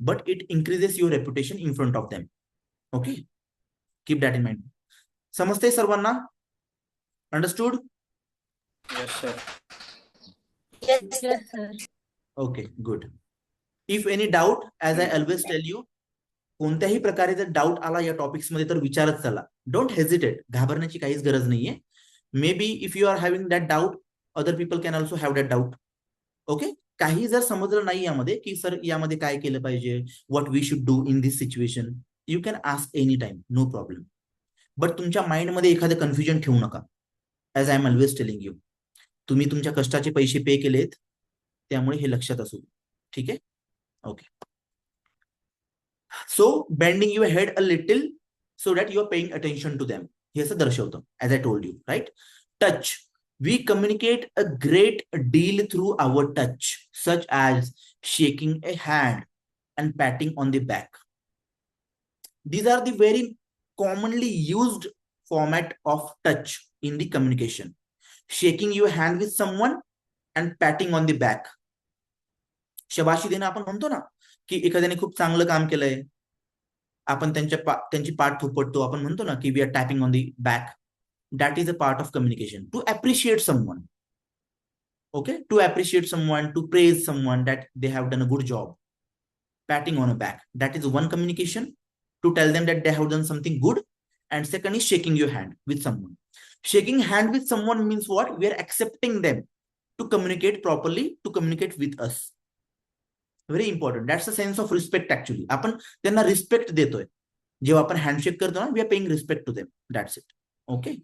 but it increases your reputation in front of them. Okay, keep that in mind. समजते सर्वांना? Understood? Yes, sir. Yes, sir. Yes, sir. Okay, good. If any doubt, as I always tell you, कोणत्याही प्रकारे जर doubt आला या topics मध्ये तर विचारत चला. डोंट हेजिटेट, घाबरण्याची काहीच गरज नाहीये. May be if you are having that doubt, other people can also have that doubt. Okay, काही जर समजलं नाही यामध्ये की सर यामध्ये काय केलं पाहिजे, what we should do in this situation, you can ask any time, no problem. But तुमच्या माइंडमध्ये एखादं कन्फ्युजन ठेवू नका. As I am always telling you, तुम्ही तुमच्या कष्टाचे पैसे पे केलेत, त्यामुळे हे लक्षात असू. ठीक आहे? Okay. So bending your head a little so that you are paying attention to them, हे असं दर्शवतं. As I told you, right? Touch, we communicate a great deal through our touch, such as shaking a hand and patting on the back. These are the very commonly used format of touch in the communication. Shaking your hand with someone and patting on the back. शबाशी देणं आपण म्हणतो ना, की एखाद्याने खूप चांगलं काम केलंय, आपण त्यांची पाठ थोपटतो, आपण म्हणतो ना की we are tapping on the back. That is a part of communication, to appreciate someone. Okay, to appreciate someone, to praise someone that they have done a good job. Patting on a back, that is one communication, to tell them that they have done something good. And second is shaking your hand with someone. Shaking hand with someone means what? We are accepting them to communicate properly, to communicate with us. Very important. That's the sense of respect actually. आपण त्यांना respect देतोय जेव्हा आपण handshake करतो ना, we are paying respect to them. That's it. Okay.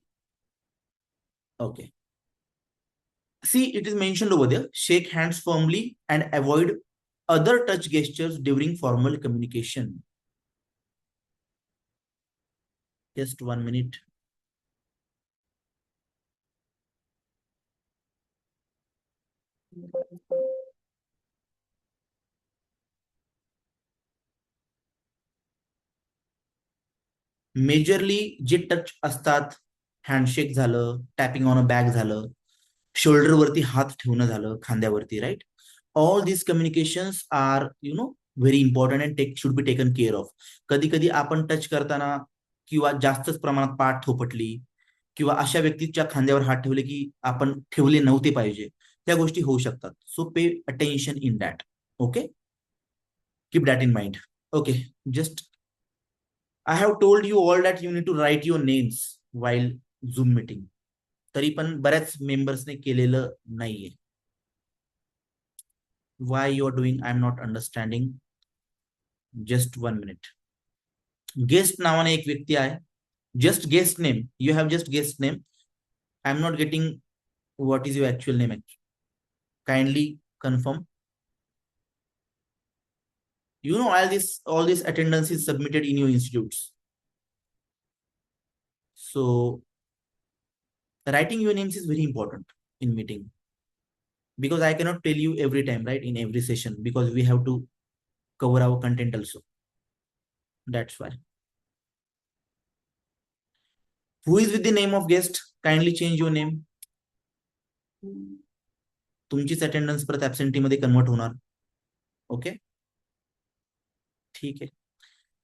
Okay. See, it is mentioned over there, shake hands firmly and avoid other touch gestures during formal communication. Just 1 minute. Majorly जे touch असतात, handshake झालं, tapping on a back झालं, शोल्डरवरती हात ठेवणं झालं, खांद्यावरती, right? All this communications are very important and should be taken care of. कधी कधी आपण टच करताना किंवा जास्तच प्रमाणात पाठ थोपटली किंवा अशा व्यक्तीच्या खांद्यावर हात ठेवले की आपण ठेवले नव्हते पाहिजे, त्या गोष्टी होऊ शकतात. So pay attention in that. Okay, keep that in mind. Okay, just I have told you all that you need to write your names while Zoom meeting. तरी पण बऱ्याच मेंबर्सने केलेलं नाहीये. Why you are doing? I am not understanding. Just 1 minute. Guest नावाने एक व्यक्ती आहे. Just guest name. You have just guest name. I am not getting what is your actual name. Kindly confirm. You know, all this attendance is submitted in your institutes. So writing your names is very important in meeting, because I cannot tell you every time, right, in every session, because we have to cover our content also. That's why. Who is with the name of guest? Kindly change your name. तुमचीच attendance परत absentee मध्ये convert होणार. Okay, ठीक आहे.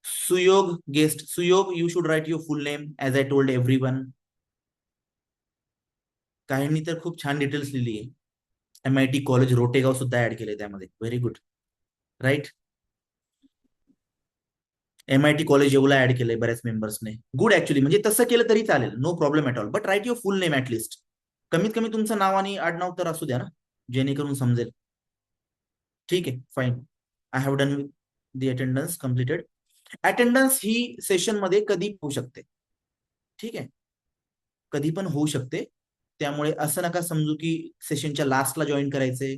Suyog guest. Suyog, you should write your full name as I told everyone. काहींनी तर खूप छान डिटेल्स लिहिली आहे. MIT कॉलेज रोटेगाव सुद्धा ऍड केले त्यामध्ये. Very good, right? MIT college Yeola add केलंय बऱ्याच मेंबर्सने. गुड ऍक्च्युली, म्हणजे तसं केलं तरी चालेल, no problem at all. But write your full name at least. कमीत कमी तुमचं नाव आणि आडनाव तर असू द्या ना, जेणेकरून समजेल. ठीक आहे, fine. I have done the attendance completed. Attendance he session मध्ये कधी होऊ शकते, ठीक आहे, कधी पण होऊ शकते. त्यामुळे असं नका समजू की सेशनच्या लास्टला जॉईन करायचंय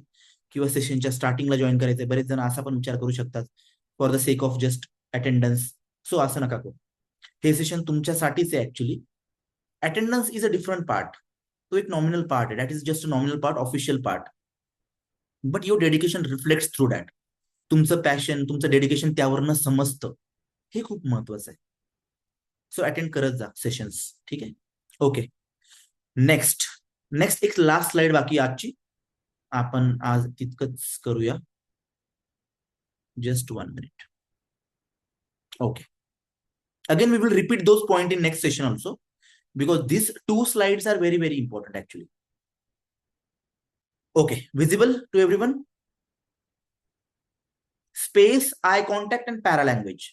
किंवा सेशनच्या स्टार्टिंगला जॉईन करायचंय. बरेच जण असा पण विचार करू शकतात for the sake of just attendance. So असं नका करू. हे सेशन तुमच्यासाठीच आहे actually. Attendance is a different part. तो एक नॉमिनल पार्ट आहे. That is just a nominal part, official part. But your dedication reflects through that. तुमचं पॅशन, तुमचं डेडिकेशन त्यावरनं समजतं. हे खूप महत्वाचं आहे. सो अटेंड करत जा सेशन्स, ठीक आहे. ओके, नेक्स्ट एक लास्ट स्लाइड बाकी आजची, आपण आज तितकंच करूया. Just 1 minute. Okay. Again, we will repeat those points in next session also, because these 2 slides are very, very important actually. Okay, visible to everyone? Space, eye contact, and paralanguage.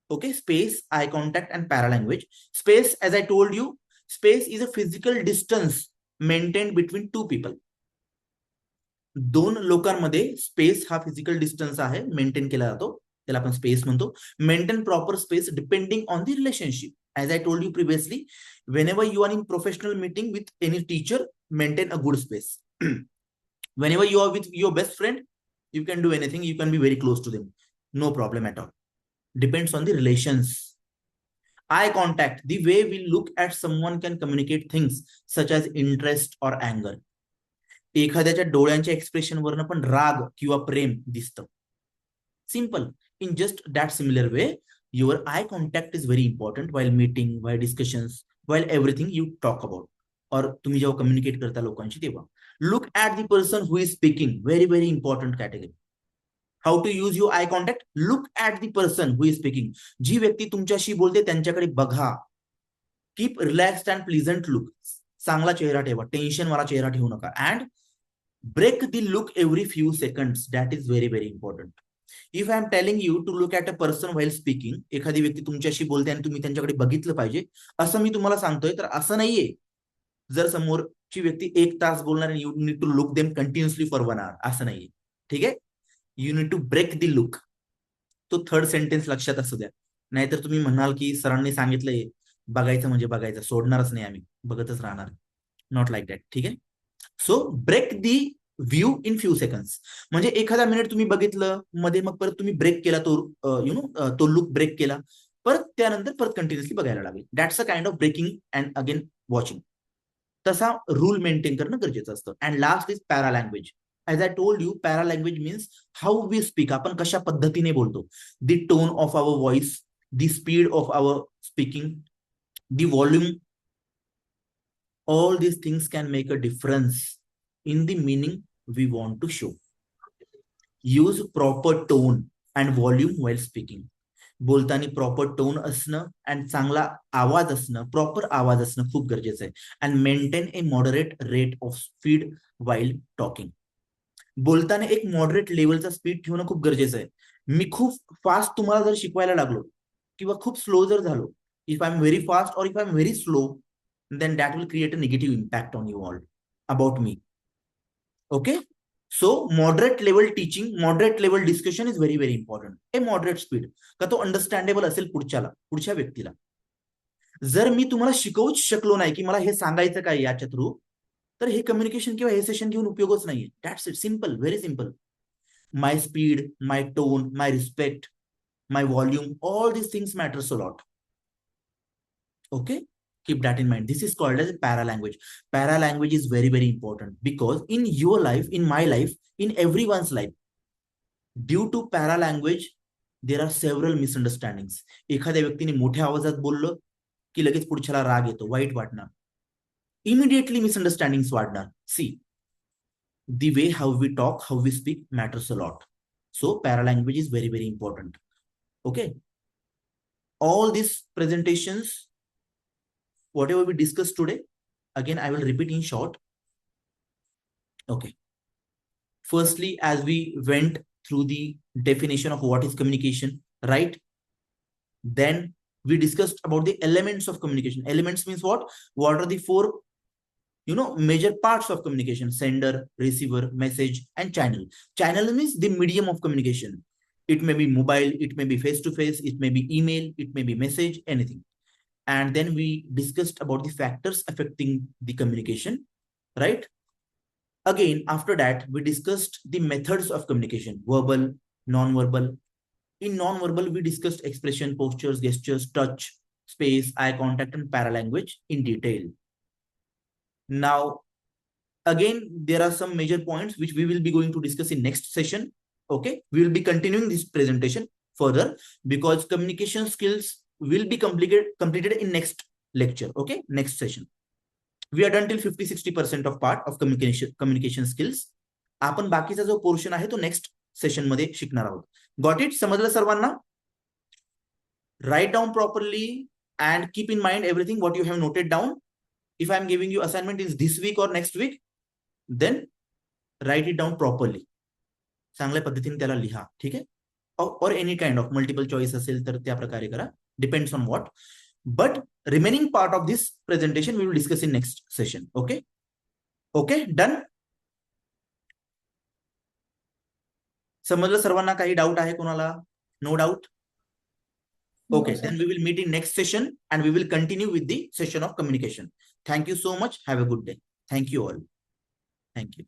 Okay, space, eye contact, and paralanguage. Space, as I told you, space is a physical distance maintained between 2 people. 2 लोकांमध्ये space हा physical distance आहे, maintain केला जातो, त्याला आपण space म्हणतो. Maintain proper space depending on the relationship. As I told you previously, whenever you are in professional meeting with any teacher, maintain a good space. Whenever you are with your best friend, you can do anything, you can be very close to them, no problem at all. Depends on the relations. Eye contact, the way we look at someone can communicate things such as interest or anger. एखाद्याच्या डोळ्यांच्या expression वरनं पण राग किंवा प्रेम दिसतं. Simple. In just that similar way, your eye contact is very important while meeting, while discussions, while everything you talk about, और तुम्ही जेव्हा कम्युनिकेट करता लोकांशी तेव्हा. Look at the person who is speaking, very very important category. How to use your eye contact? Look at the person who is speaking. जी व्यक्ती तुमच्याशी बोलते त्यांच्याकडे बघा. Keep relaxed and pleasant look. चांगला चेहरा ठेवा, टेन्शन वाला चेहरा ठेवू नका. And break the look every few seconds. That is very, very important. If I am telling you to look at a person while speaking, एखादी व्यक्ती तुमच्याशी बोलते आणि तुम्ही त्यांच्याकडे बघितलं पाहिजे, असं मी तुम्हाला सांगतोय, तर असं नाहीये. जर समोरची व्यक्ती 1 तास बोलणार आणि you need to look them continuously for 1 hour, असं नाहीये. ठीक आहे? You need to break the look. तो 3rd सेंटेन्स लक्षात असू द्या. नाहीतर तुम्ही म्हणाल की सरांनी सांगितलंय बघायचं म्हणजे बघायचं, सोडणारच नाही आम्ही, बघतच राहणार. Not like that. ठीक आहे? So break the view in few seconds. म्हणजे एखादा मिनिट तुम्ही बघितलं मध्ये, मग परत तुम्ही ब्रेक केला, तो तो लुक ब्रेक केला, परत त्यानंतर परत कंटिन्युअसली बघायला लागेल. That's a kind of breaking and again watching. तसा रूल मेंटेन करणं गरजेचं असतं. And last is paralanguage. As I told you, paralanguage means how we speak, आपण कशा पद्धतीने बोलतो. The tone of our voice, the speed of our speaking, the volume. All these things can make a difference in the meaning we want to show. Use proper tone and volume while speaking. बोलताना proper tone असणं आणि चांगला आवाज असणं, proper आवाज असणं खूप गरजेचं आहे. And maintain A moderate rate of speed while talking. बोलताना एक मॉडरेट लेवलचा स्पीड ठेवणं खूप गरजेचं आहे. मी खूप फास्ट तुम्हाला जर शिकवायला लागलो किंवा खूप स्लो जर झालो, if I am very fast or if I am very slow, then that will create a negative impact on you all, about me. Okay, so moderate level teaching, moderate level discussion is very, very important. A moderate speed, का तो understandable असेल पुढच्या व्यक्तीला. जर मी तुम्हाला शिकवूच शकलो नाही की मला हे सांगायचं काय याच्या थ्रू, तर हे कम्युनिकेशन किंवा हे सेशन घेऊन उपयोगच नाहीये. That's it. Simple, very simple. My speed, my tone, my respect, my volume, all these things matters a lot. Okay, keep that in mind. This is called as paralanguage. Paralanguage is very, very important because in your life, in my life, in everyone's life, due to paralanguage, there are several misunderstandings. एखाद्या व्यक्तीने मोठ्या आवाजात बोललं की लगेच पुढच्याला राग येतो, वाईट वाटणार. इमिडिएटली मिसअंडरस्टँडिंग्स वाढणार. See, the way how we talk, how we speak matters a lot. So paralanguage is very, very important. Okay, all these presentations, whatever we discussed today, again I will repeat in short. Okay, firstly, as we went through the definition of what is communication, right? Then we discussed about the elements of communication. Elements means what are the 4 major parts of communication: sender, receiver, message, and channel. Channel means the medium of communication. It may be mobile, it may be face to face, it may be email, it may be message, anything. And then we discussed about the factors affecting the communication, right? Again, after that, we discussed the methods of communication: verbal, non-verbal. In non-verbal, we discussed expression, postures, gestures, touch, space, eye contact, and paralanguage in detail. Now, again, there are some major points which we will be going to discuss in next session. Okay, we will be continuing this presentation further because communication skills will be completed in next lecture. Okay, next session. We are done till 50-60% of part of communication skills. आपण बाकीचा जो portion आहे तो next session मध्ये शिकणार आहोत. Got it? समजलं सर्वांना? Write down properly and keep in mind everything what you have noted down. If I am giving you assignment is this week or next week, then write it down properly. चांगल्या पद्धतीने त्याला लिहा. ठीक आहे? or any kind of multiple choice असेल तर त्या प्रकारे करा. Depends on what. But remaining part of this presentation we will discuss in next session. Okay? Okay, done? समजलं सर्वांना? काही डाऊट आहे कोणाला? No doubt? Okay, then we will meet in next session and we will continue with the session of communication. Thank you so much. Have a good day. Thank you all. Thank you.